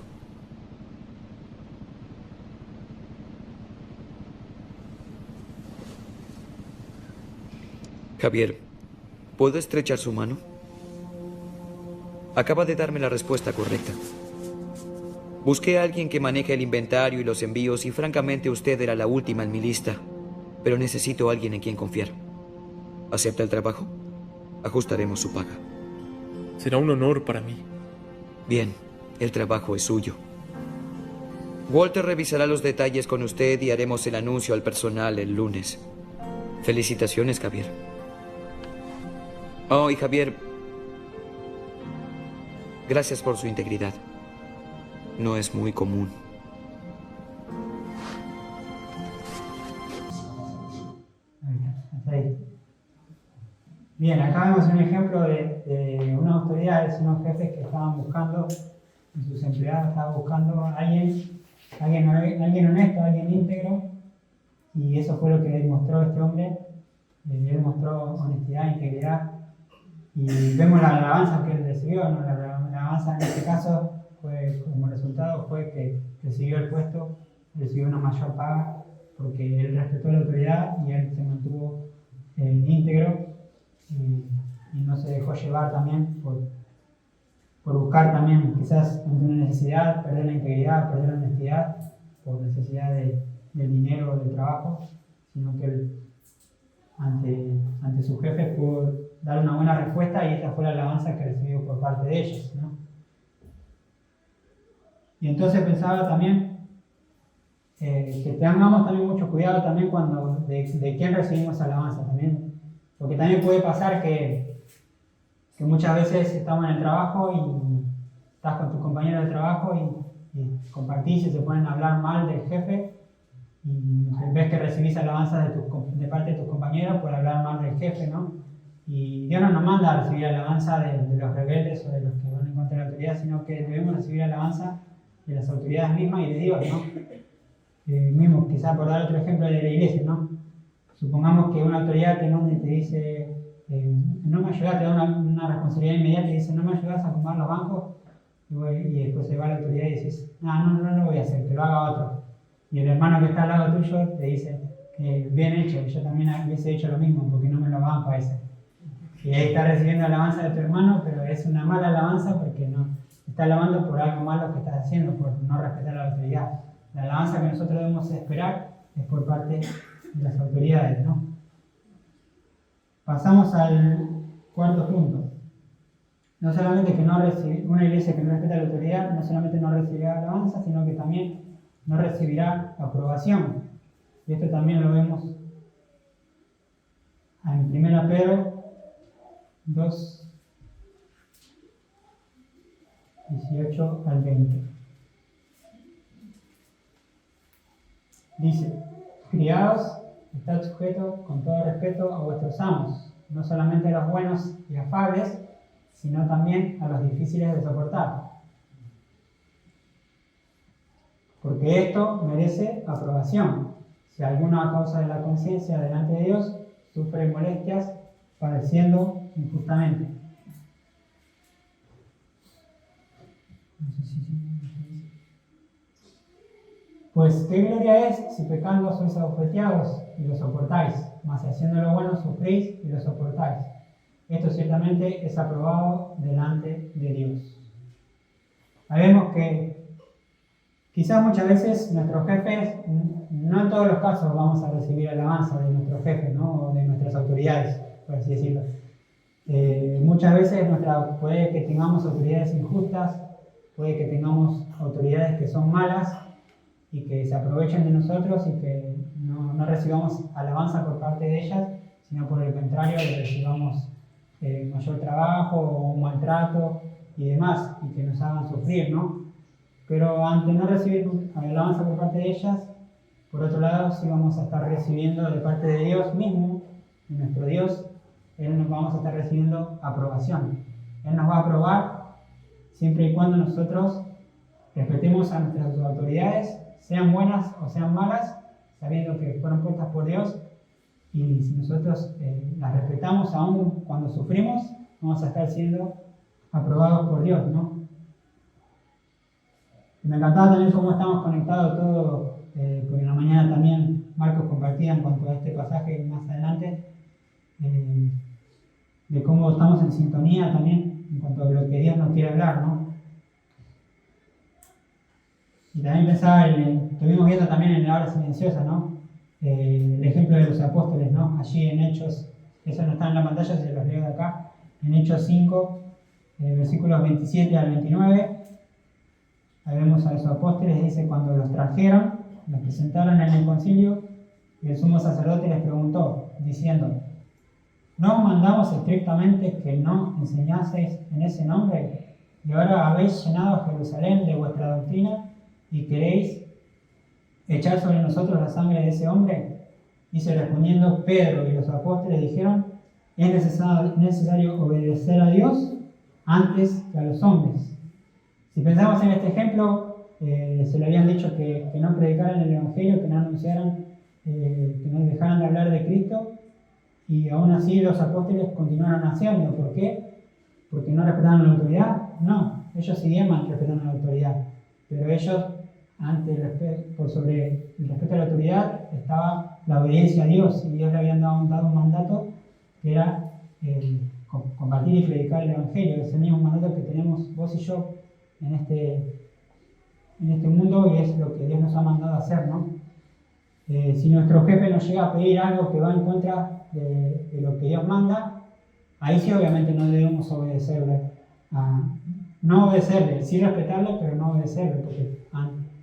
Javier, ¿puedo estrechar su mano? Acaba de darme la respuesta correcta. Busqué a alguien que maneje el inventario y los envíos y francamente usted era la última en mi lista. Pero necesito a alguien en quien confiar. ¿Acepta el trabajo? Ajustaremos su paga. Será un honor para mí. Bien, el trabajo es suyo. Walter revisará los detalles con usted y haremos el anuncio al personal el lunes. Felicitaciones, Javier. Oh, y Javier, gracias por su integridad. No es muy común. Hasta ahí. Bien, acá vemos un ejemplo de unas autoridades, unos jefes que estaban buscando, en sus empleados estaban buscando a alguien honesto, alguien íntegro, y eso fue lo que demostró este hombre. Él mostró honestidad, integridad, y vemos la alabanza que él recibió, ¿no? La alabanza en este caso fue, como resultado fue que recibió el puesto, recibió una mayor paga, porque él respetó la autoridad y él se mantuvo íntegro y no se dejó dejó llevar también por buscar también quizás ante una necesidad, perder la integridad, perder la honestidad, por necesidad del dinero o del trabajo, sino que él ante su jefe pudo dar una buena respuesta y esta fue la alabanza que recibió por parte de ellos, ¿no? Y entonces pensaba también que tengamos también mucho cuidado también cuando de quién recibimos alabanza también, porque también puede pasar que muchas veces estamos en el trabajo y estás con tus compañeros de trabajo y compartís y se ponen a hablar mal del jefe y ves que recibís alabanzas de parte de tus compañeros por hablar mal del jefe, ¿no? Y Dios no nos manda a recibir alabanza de los rebeldes o de los que van en contra de la autoridad, sino que debemos recibir alabanza de las autoridades mismas y de Dios, ¿no? Mismo, quizás por dar otro ejemplo de la iglesia, ¿no? Supongamos que una autoridad que no te dice, no me ayudas, te da una responsabilidad inmediata y dice, no me ayudas a acomodar los bancos, y después se va a la autoridad y dices, no lo voy a hacer, que lo haga otro. Y el hermano que está al lado tuyo te dice, bien hecho, yo también hubiese hecho lo mismo, porque no me lo banco a ese. Y ahí está recibiendo alabanza de tu hermano, pero es una mala alabanza porque no está alabando por algo malo que estás haciendo, por no respetar a la autoridad. La alabanza que nosotros debemos esperar es por parte de las autoridades, ¿no? Pasamos al cuarto punto. No solamente que una iglesia que no respeta la autoridad, no solamente no recibirá alabanza, sino que también no recibirá aprobación. Y esto también lo vemos en 1 Pedro 2, 18 al 20. Dice, criados, estad sujetos con todo respeto a vuestros amos, no solamente a los buenos y afables, sino también a los difíciles de soportar. Porque esto merece aprobación. Si alguno a causa de la conciencia delante de Dios sufre molestias padeciendo injustamente. Pues qué gloria es si pecando sois abofeteados y lo soportáis, mas si haciendo lo bueno sufrís y lo soportáis. Esto ciertamente es aprobado delante de Dios. Sabemos que quizás muchas veces nuestros jefes, no en todos los casos vamos a recibir alabanza de nuestros jefes, ¿no? O de nuestras autoridades, por así decirlo. Muchas veces puede que tengamos autoridades injustas, puede que tengamos autoridades que son malas y que se aprovechen de nosotros y que no recibamos alabanza por parte de ellas, sino por el contrario, recibamos mayor trabajo o un maltrato y demás, y que nos hagan sufrir, ¿no? Pero ante no recibir alabanza por parte de ellas, por otro lado, sí vamos a estar recibiendo de parte de Dios mismo, de nuestro Dios, Él nos vamos a estar recibiendo aprobación. Él nos va a aprobar siempre y cuando nosotros respetemos a nuestras autoridades, sean buenas o sean malas, sabiendo que fueron puestas por Dios, y si nosotros las respetamos aún cuando sufrimos, vamos a estar siendo aprobados por Dios, ¿no? Y me encantaba también cómo estamos conectados todos, porque en la mañana también Marcos compartía en cuanto a este pasaje más adelante, de cómo estamos en sintonía también en cuanto a lo que Dios nos quiere hablar, ¿no? Y también pensaba, estuvimos viendo también en la hora silenciosa, ¿no? El ejemplo de los apóstoles, ¿no? Allí en Hechos, eso no está en la pantalla, se los leo de acá, en Hechos 5, versículos 27 al 29, ahí vemos a los apóstoles, dice, cuando los trajeron, los presentaron en el concilio, y el sumo sacerdote les preguntó, diciendo, ¿no os mandamos estrictamente que no enseñaseis en ese nombre? Y ahora habéis llenado a Jerusalén de vuestra doctrina, y queréis echar sobre nosotros la sangre de ese hombre. Dice, respondiendo Pedro y los apóstoles dijeron, es necesario obedecer a Dios antes que a los hombres. Si pensamos en este ejemplo, se le habían dicho que no predicaran el evangelio, que no anunciaran, que no dejaran de hablar de Cristo, y aún así los apóstoles continuaron haciendo. ¿Por qué? ¿Porque no respetaban la autoridad? No, ellos seguían respetando la autoridad, pero ellos, por sobre el respeto a la autoridad, estaba la obediencia a Dios, y Dios le había dado un mandato que era compartir y predicar el Evangelio. Es el mismo mandato que tenemos vos y yo en este mundo, y es lo que Dios nos ha mandado a hacer, ¿no? Si nuestro jefe nos llega a pedir algo que va en contra de lo que Dios manda, ahí sí obviamente no debemos obedecerle. No obedecerle, sí respetarlo, pero no obedecerle, porque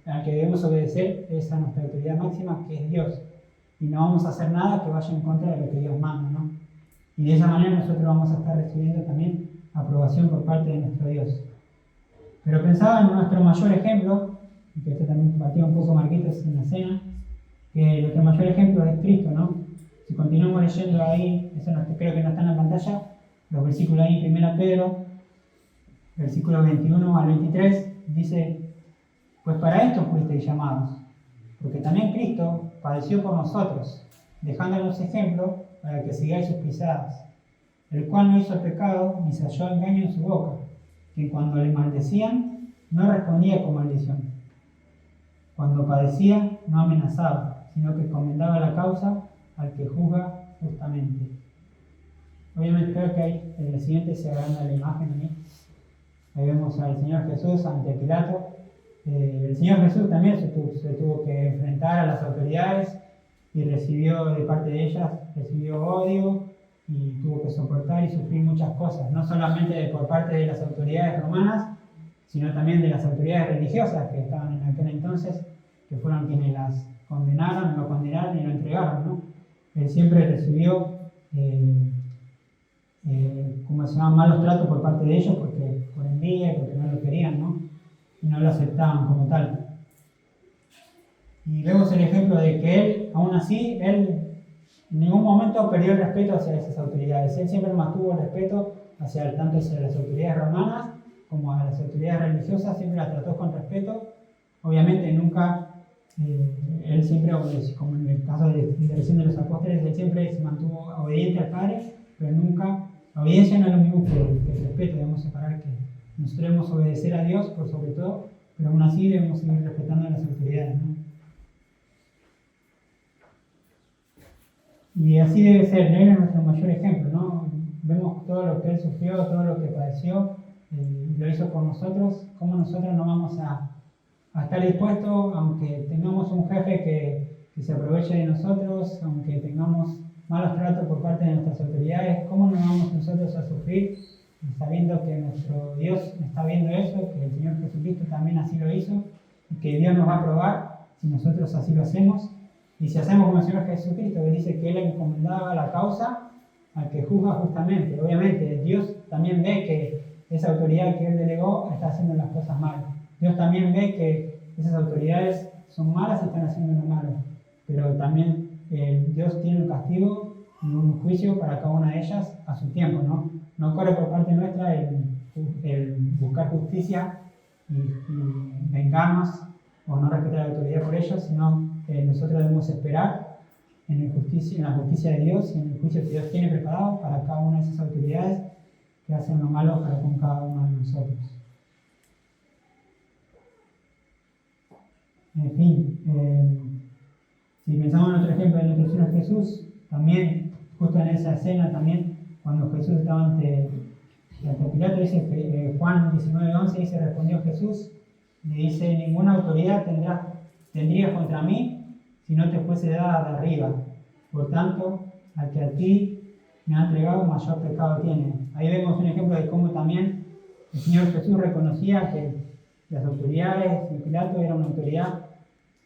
al que debemos obedecer es a nuestra autoridad máxima, que es Dios. Y no vamos a hacer nada que vaya en contra de lo que Dios manda, ¿no? Y de esa manera nosotros vamos a estar recibiendo también aprobación por parte de nuestro Dios. Pero pensaba en nuestro mayor ejemplo, y que esto también compartía un poco Marquitos en la cena, que nuestro mayor ejemplo es Cristo, ¿no? Si continuamos leyendo ahí, eso creo que no está en la pantalla, los versículos ahí en 1 Pedro, versículos 21 al 23, dice: pues para esto fuisteis llamados, porque también Cristo padeció por nosotros, dejándonos ejemplo para que sigáis sus pisadas, el cual no hizo pecado ni se halló engaño en su boca, que cuando le maldecían no respondía con maldición. Cuando padecía no amenazaba, sino que encomendaba la causa al que juzga justamente. Obviamente creo que ahí en el siguiente se agranda la imagen ahí. Ahí vemos al Señor Jesús ante Pilato. El Señor Jesús también se tuvo que enfrentar a las autoridades y recibió de parte de ellas, recibió odio y tuvo que soportar y sufrir muchas cosas, no solamente por parte de las autoridades romanas, sino también de las autoridades religiosas que estaban en aquel entonces, que fueron quienes las condenaron, lo condenaron y lo entregaron, ¿no? Él siempre recibió como se llama, malos tratos por parte de ellos, por envidia y porque no lo querían, ¿no? Y no lo aceptaban como tal. Y vemos el ejemplo de que él, aún así, él en ningún momento perdió el respeto hacia esas autoridades. Él siempre mantuvo el respeto tanto hacia las autoridades romanas como a las autoridades religiosas, siempre las trató con respeto. Obviamente nunca, él siempre, como en el caso de recién de los apóstoles, él siempre se mantuvo obediente al Padre, pero nunca, la obediencia no es lo mismo que el respeto. Debemos separar que nosotros debemos obedecer a Dios por sobre todo, pero aún así debemos seguir respetando a las autoridades, ¿no? Y así debe ser. Él es nuestro mayor ejemplo, ¿no? Vemos todo lo que él sufrió, todo lo que padeció, lo hizo por nosotros. ¿Cómo nosotros no vamos a estar dispuestos, aunque tengamos un jefe que se aproveche de nosotros, aunque tengamos malos tratos por parte de nuestras autoridades? ¿Cómo no vamos nosotros a sufrir sabiendo que nuestro Dios está viendo eso, que el Señor Jesucristo también así lo hizo, y que Dios nos va a probar si nosotros así lo hacemos? Y si hacemos como el Señor Jesucristo, que dice que Él encomendaba la causa al que juzga justamente. Obviamente, Dios también ve que esa autoridad que Él delegó está haciendo las cosas mal. Dios también ve que esas autoridades son malas y están haciendo lo malo. Pero también Dios tiene un castigo y un juicio para cada una de ellas a su tiempo, ¿no? No corre por parte nuestra el buscar justicia y vengarnos o no respetar la autoridad por ellos, sino nosotros debemos esperar en la justicia de Dios y en el juicio que Dios tiene preparado para cada una de esas autoridades que hacen lo malo para con cada uno de nosotros. En fin, si pensamos en otro ejemplo de nuestro Señor Jesús, también, justo en esa escena también, cuando Jesús estaba ante Pilato, dice Juan 19:11, dice: respondió Jesús, le dice: ninguna autoridad tendrías contra mí si no te fuese dada de arriba. Por tanto, al que a ti me ha entregado, mayor pecado tiene. Ahí vemos un ejemplo de cómo también el Señor Jesús reconocía que las autoridades y Pilato era una autoridad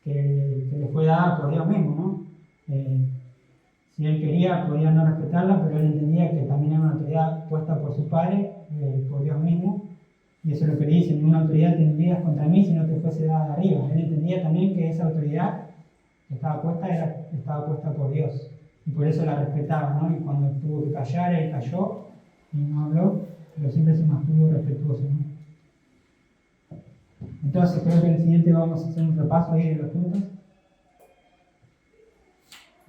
que le fue dada por Dios mismo, ¿no? Si él quería, podía no respetarla, pero él entendía que también era una autoridad puesta por su Padre, por Dios mismo. Y eso es lo que le dice: ninguna autoridad tendrías contra mí si no te fuese dada de arriba. Él entendía también que esa autoridad que estaba puesta por Dios, y por eso la respetaba, ¿no? Y cuando tuvo que callar, él calló y no habló, pero siempre se mantuvo respetuoso, ¿no? Entonces creo que en el siguiente vamos a hacer un repaso ahí de los puntos.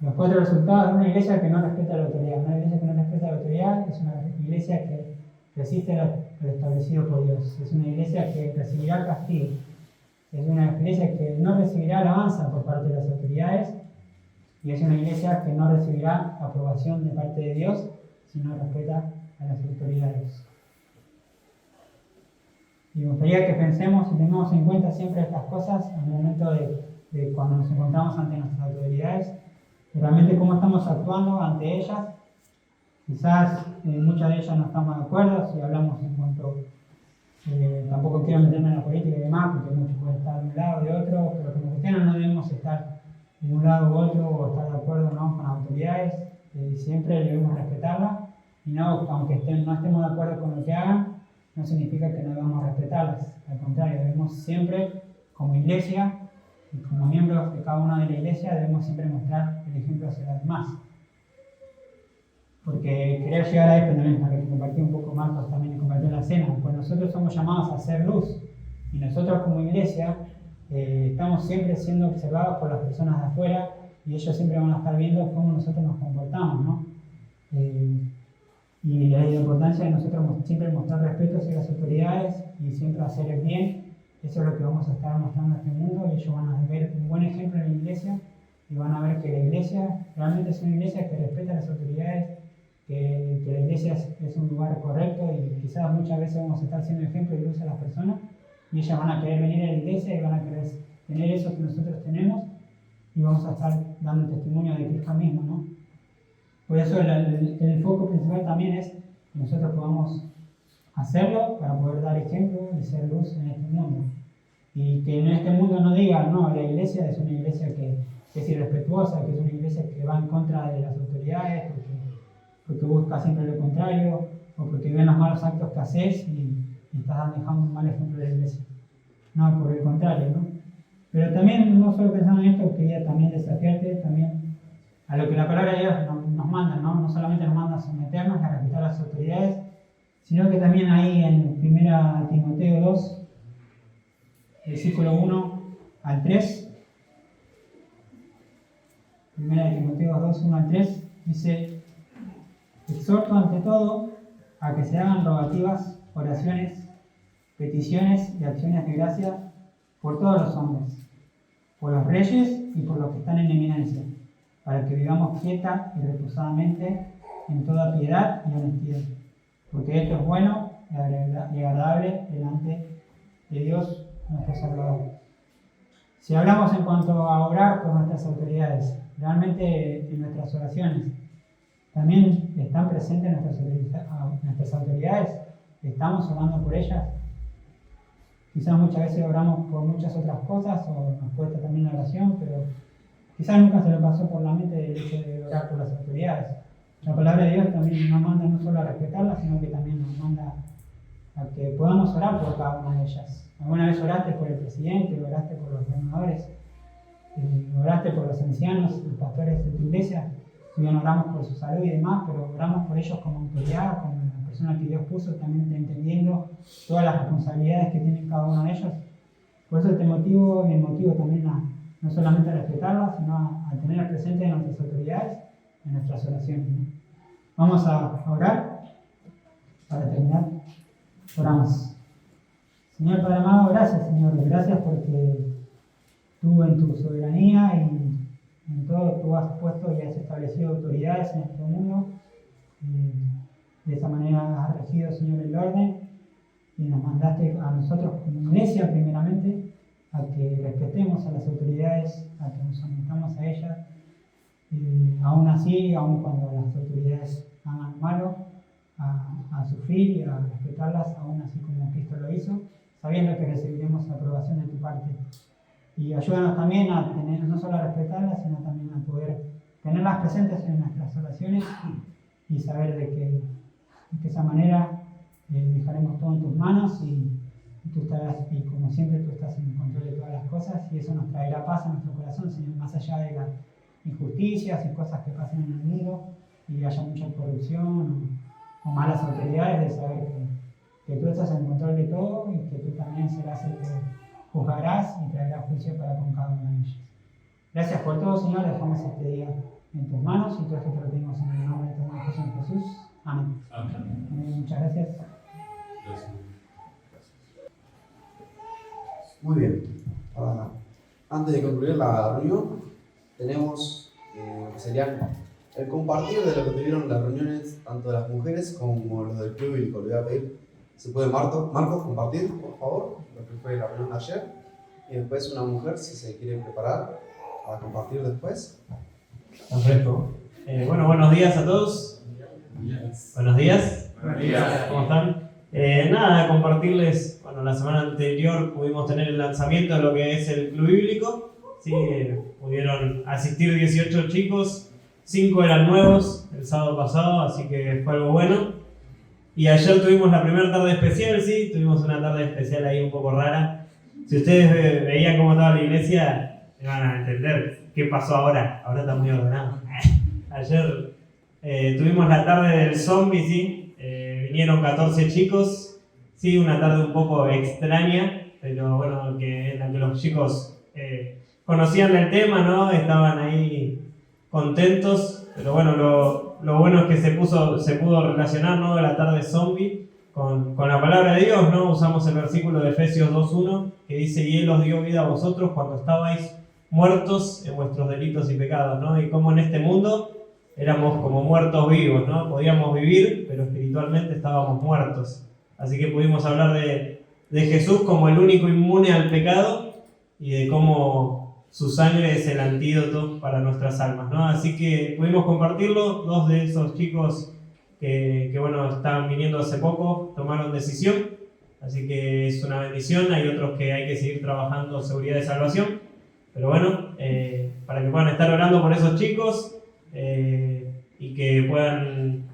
Los 4 resultados de una iglesia que no respeta la autoridad. Una iglesia que no respeta la autoridad es una iglesia que resiste lo establecido por Dios. Es una iglesia que recibirá castigo. Es una iglesia que no recibirá alabanza por parte de las autoridades. Y es una iglesia que no recibirá aprobación de parte de Dios si no respeta a las autoridades. Y me gustaría que pensemos y tengamos en cuenta siempre estas cosas al momento de cuando nos encontramos ante nuestras autoridades, y realmente cómo estamos actuando ante ellas. Quizás muchas de ellas no estamos de acuerdo si hablamos en cuanto, tampoco quiero meterme en la política y demás, porque muchos pueden estar de un lado o de otro, pero como cristianos no debemos estar de un lado u otro o estar de acuerdo ¿no? con las autoridades, siempre debemos respetarlas, y no, aunque no estemos de acuerdo con lo que hagan, no significa que no debamos respetarlas, al contrario, debemos siempre, como iglesia y como miembros de cada una de la iglesia, debemos siempre mostrar el ejemplo hacia los demás. Porque quería llegar a esto también, a lo que compartí un poco Marcos también compartió en la cena, pues nosotros somos llamados a hacer luz, y nosotros como iglesia estamos siempre siendo observados por las personas de afuera, y ellos siempre van a estar viendo cómo nosotros nos comportamos, ¿no? Y la importancia de nosotros siempre mostrar respeto hacia las autoridades y siempre hacer el bien. Eso es lo que vamos a estar mostrando a este mundo, y ellos van a ver un buen ejemplo en la iglesia y van a ver que la iglesia realmente es una iglesia que respeta a las autoridades, que la iglesia es un lugar correcto, y quizás muchas veces vamos a estar siendo ejemplo y luz a las personas, y ellas van a querer venir a la iglesia y van a querer tener eso que nosotros tenemos, y vamos a estar dando testimonio de Cristo mismo, ¿no? Por eso el foco principal también es que nosotros podamos hacerlo para poder dar ejemplo y ser luz en este mundo. Y que en este mundo no diga, no, la iglesia es una iglesia que es irrespetuosa, que es una iglesia que va en contra de las autoridades, porque busca siempre lo contrario, o porque ven los malos actos que haces y estás dejando un mal ejemplo de la iglesia. No, por el contrario, ¿no? Pero también, no solo pensando en esto, quería también desafiarte también a lo que la palabra de Dios nos manda, ¿no? No solamente nos manda a someternos, a respetar a las autoridades, sino que también ahí en 1 Timoteo 2, versículo 1 al 3, 1 Timoteo 2, 1 al 3, dice: exhorto ante todo a que se hagan rogativas, oraciones, peticiones y acciones de gracia por todos los hombres, por los reyes y por los que están en eminencia, para que vivamos quieta y reposadamente en toda piedad y honestidad, porque esto es bueno y agradable delante de Dios nuestro Salvador. Si hablamos en cuanto a orar por nuestras autoridades, realmente en nuestras oraciones también están presentes nuestras autoridades, estamos orando por ellas. Quizás muchas veces oramos por muchas otras cosas o nos cuesta también la oración, pero quizás nunca se le pasó por la mente el hecho de orar por las autoridades. La palabra de Dios también nos manda no solo a respetarlas, sino que también nos manda a que podamos orar por cada una de ellas. ¿Alguna vez oraste por el presidente, oraste por los gobernadores, oraste por los ancianos, los pastores de tu iglesia? Si bien oramos por su salud y demás, pero oramos por ellos como autoridad, como la persona que Dios puso, también entendiendo todas las responsabilidades que tienen cada uno de ellos. Por eso te motivo y el motivo también no solamente a respetarlas, sino a tener presente en nuestras autoridades, en nuestras oraciones, ¿no? Vamos a orar para terminar. Oramos. Señor Padre amado, gracias, Señor. Gracias porque tú en tu soberanía y en todo tú has puesto y has establecido autoridades en nuestro mundo. De esa manera has regido, Señor, el orden, y nos mandaste a nosotros como iglesia primeramente a que respetemos a las autoridades, a que nos sometamos a ellas, aún así, aún cuando las autoridades hagan malo, a sufrir y a respetarlas, aún así como Cristo lo hizo, sabiendo que recibiremos la aprobación de tu parte. Y ayúdanos también a tener, no solo a respetarlas, sino también a poder tenerlas presentes en nuestras oraciones y saber de esa manera dejaremos todo en tus manos y tú estarás, y como siempre tú estás en control de todas las cosas, y eso nos traerá paz a nuestro corazón, Señor, más allá de las injusticias y cosas que pasen en el mundo y haya mucha corrupción o malas autoridades, de saber que tú estás en control de todo y que tú también serás el que juzgarás y traerás juicio para con cada una de ellas. Gracias por todo, Señor. Dejamos este día en tus manos y todo esto te lo pedimos en el nombre de tu Hijo Jesús. Amén. Amén. Muchas gracias. Muy bien. Antes de concluir la reunión, tenemos lo que serían el compartir de lo que tuvieron las reuniones, tanto de las mujeres como los del club bíblico. Le voy a pedir, si puede Marcos compartir, por favor, lo que fue la reunión de ayer. Y después una mujer, si se quiere preparar, a compartir después. Perfecto. Bueno, buenos días a todos. Buenos días. ¿Cómo están? Nada, compartirles, bueno, la semana anterior pudimos tener el lanzamiento de lo que es el club bíblico. Sí, pudieron asistir 18 chicos, 5 eran nuevos el sábado pasado, así que fue algo bueno. Y ayer tuvimos la primera tarde especial, sí, tuvimos una tarde especial ahí un poco rara. Si ustedes veían cómo estaba la iglesia, van a entender qué pasó ahora. Ahora está muy ordenado. Ayer tuvimos la tarde del zombie, sí. Vinieron 14 chicos. Sí, una tarde un poco extraña, pero bueno, en la que los chicos conocían el tema, ¿no? Estaban ahí contentos. Pero bueno, lo bueno es que se pudo relacionar, ¿no? La tarde zombie con la palabra de Dios, ¿no? Usamos el versículo de Efesios 2:1 que dice: y Él os dio vida a vosotros cuando estabais muertos en vuestros delitos y pecados, ¿no? Y como en este mundo éramos como muertos vivos, ¿no? Podíamos vivir, pero espiritualmente estábamos muertos. Así que pudimos hablar de Jesús como el único inmune al pecado y de cómo su sangre es el antídoto para nuestras almas, ¿no? Así que pudimos compartirlo. 2 de esos chicos que bueno, estaban viniendo hace poco, tomaron decisión. Así que es una bendición. Hay otros que hay que seguir trabajando seguridad de salvación. Pero bueno, para que puedan estar orando por esos chicos y que puedan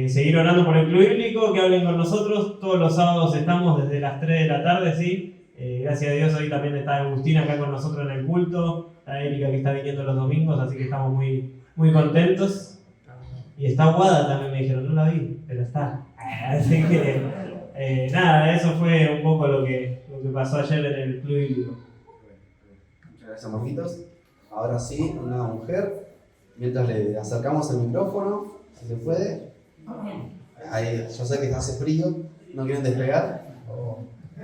seguir orando por el club bíblico, que hablen con nosotros. Todos los sábados estamos desde las 3 de la tarde, ¿sí? Gracias a Dios hoy también está Agustina acá con nosotros en el culto. Está Erika que está viniendo los domingos, así que estamos muy, muy contentos. Y está Guada también, me dijeron, no la vi, pero está. Así que nada, eso fue un poco lo que pasó ayer en el club bíblico. Muchas gracias, Marquitos. Ahora sí, una mujer. Mientras le acercamos el micrófono, si se puede. Ahí, yo sé que hace frío, no quieren despegar.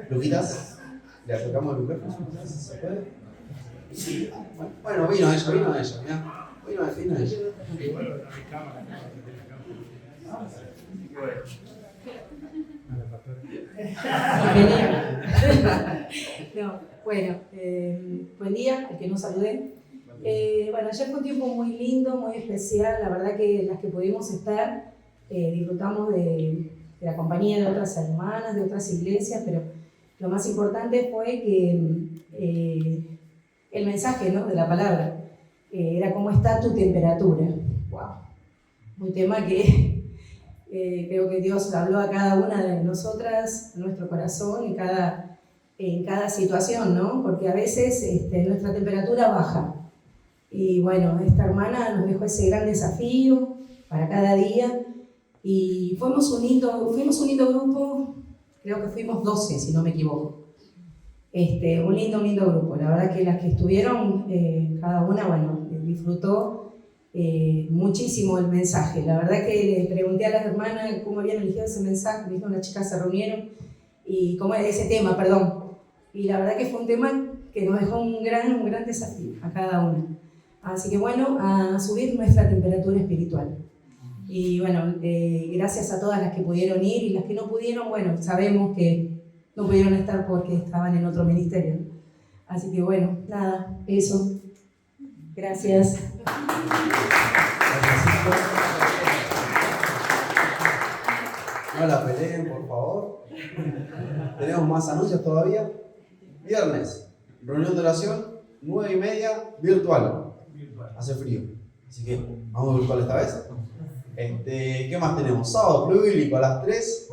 Luquitas, le acercamos el micrófono, si se puede. Bueno, vino ella, mirá. Vino ella. No, bueno, buen día, al que no saludé. Bueno, ayer fue un tiempo muy lindo, muy especial. La verdad que las que pudimos estar disfrutamos de la compañía de otras hermanas, de otras iglesias, pero lo más importante fue que el mensaje, ¿no?, de la palabra era cómo está tu temperatura. ¡Wow! Un tema que creo que Dios habló a cada una de nosotras, en nuestro corazón, en cada situación, ¿no? Porque a veces nuestra temperatura baja. Y bueno, esta hermana nos dejó ese gran desafío para cada día y fuimos un lindo grupo, creo que fuimos 12 si no me equivoco. Un lindo grupo, la verdad que las que estuvieron, cada una, bueno, disfrutó muchísimo el mensaje. La verdad que le pregunté a las hermanas cómo habían elegido ese mensaje, me dijeron, las chicas se reunieron y cómo era ese tema, perdón. Y la verdad que fue un tema que nos dejó un gran desafío a cada una. Así que bueno, a subir nuestra temperatura espiritual. Y bueno, gracias a todas las que pudieron ir y las que no pudieron, bueno, sabemos que no pudieron estar porque estaban en otro ministerio. Así que bueno, nada, eso. Gracias. No la peleen, por favor. Tenemos más anuncios todavía. Viernes, reunión de oración, 9:30, virtual. Hace frío, así que vamos virtual esta vez. ¿Qué más tenemos? Sábado, club bíblico a las 3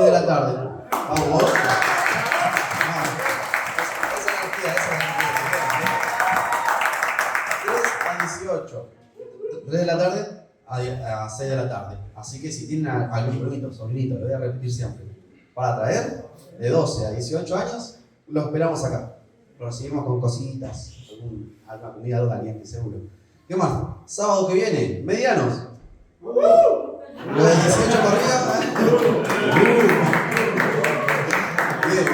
de la tarde. Vamos. Esa energía. 3 a 18. 3 de la tarde a 6 de la tarde. Así que si tienen algún primito, sobrinito, lo voy a repetir siempre, para traer de 12 a 18 años, lo esperamos acá. Lo recibimos con cositas, alguna comida, algo caliente, seguro. ¿Qué más? Sábado que viene, medianos. Los de 18 por arriba. Bien.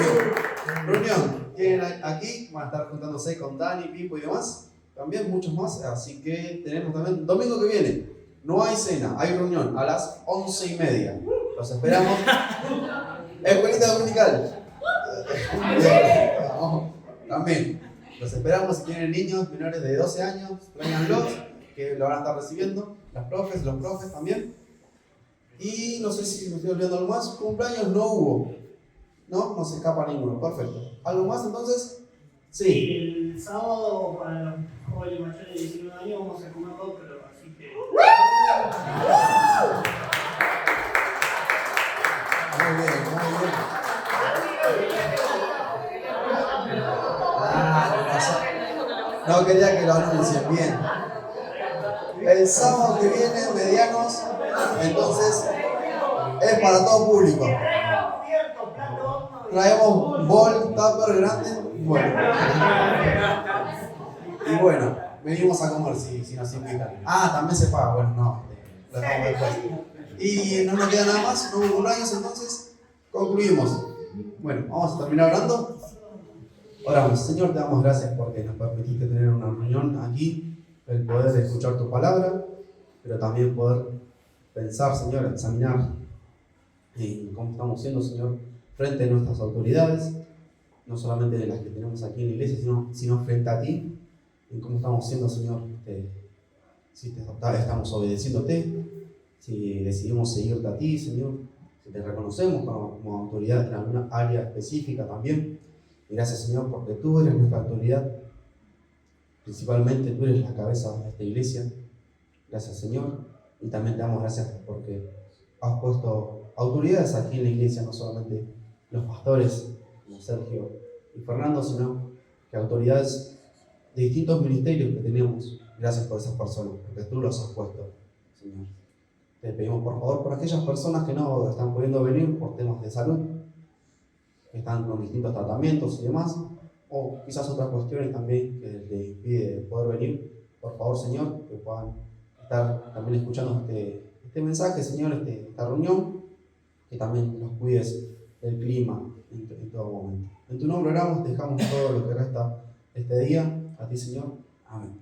Reunión. Tienen aquí, van a estar juntándose con Dani, Pipo y demás. También muchos más. Así que tenemos también domingo que viene. No hay cena, hay reunión a las 11:30. Los esperamos. Escuelita dominical. También. Los esperamos si tienen niños menores de 12 años, tráiganlos, que lo van a estar recibiendo. Las profes, los profes también. Y no sé si me estoy olvidando algo más. Cumpleaños no hubo. No se escapa ninguno. Perfecto. ¿Algo más entonces? Sí. El sábado para los jóvenes mayores de 19 años vamos a comer pero así que... Muy bien, muy bien. No quería que lo anuncien bien. El sábado que viene, medianos, entonces es para todo público. Traemos bol, tupper grande. Y bueno, venimos a comer si nos invitan. También se paga. Bueno, no, lo dejamos después. Y no nos queda nada más, no hubo cumpleaños, entonces concluimos. Bueno, vamos a terminar orando. Oramos. Señor, te damos gracias porque nos permitiste tener una reunión aquí, el poder escuchar tu palabra, pero también poder pensar, Señor, examinar en cómo estamos siendo, Señor, frente a nuestras autoridades, no solamente de las que tenemos aquí en la iglesia, sino frente a ti, en cómo estamos siendo, Señor, si estamos obedeciéndote, si decidimos seguirte a ti, Señor, si te reconocemos como autoridad en alguna área específica también. Y gracias, Señor, porque tú eres nuestra autoridad, principalmente tú eres la cabeza de esta iglesia. Gracias, Señor, y también te damos gracias porque has puesto autoridades aquí en la iglesia, no solamente los pastores como Sergio y Fernando, sino que autoridades de distintos ministerios que tenemos. Gracias por esas personas, porque tú los has puesto, Señor. Te pedimos por favor por aquellas personas que no están pudiendo venir por temas de salud, que están con distintos tratamientos y demás, o quizás otras cuestiones también que les impide poder venir. Por favor, Señor, que puedan estar también escuchando este mensaje, Señor, esta reunión, que también los cuides del clima en todo momento. En tu nombre oramos, dejamos todo lo que resta este día a ti, Señor. Amén.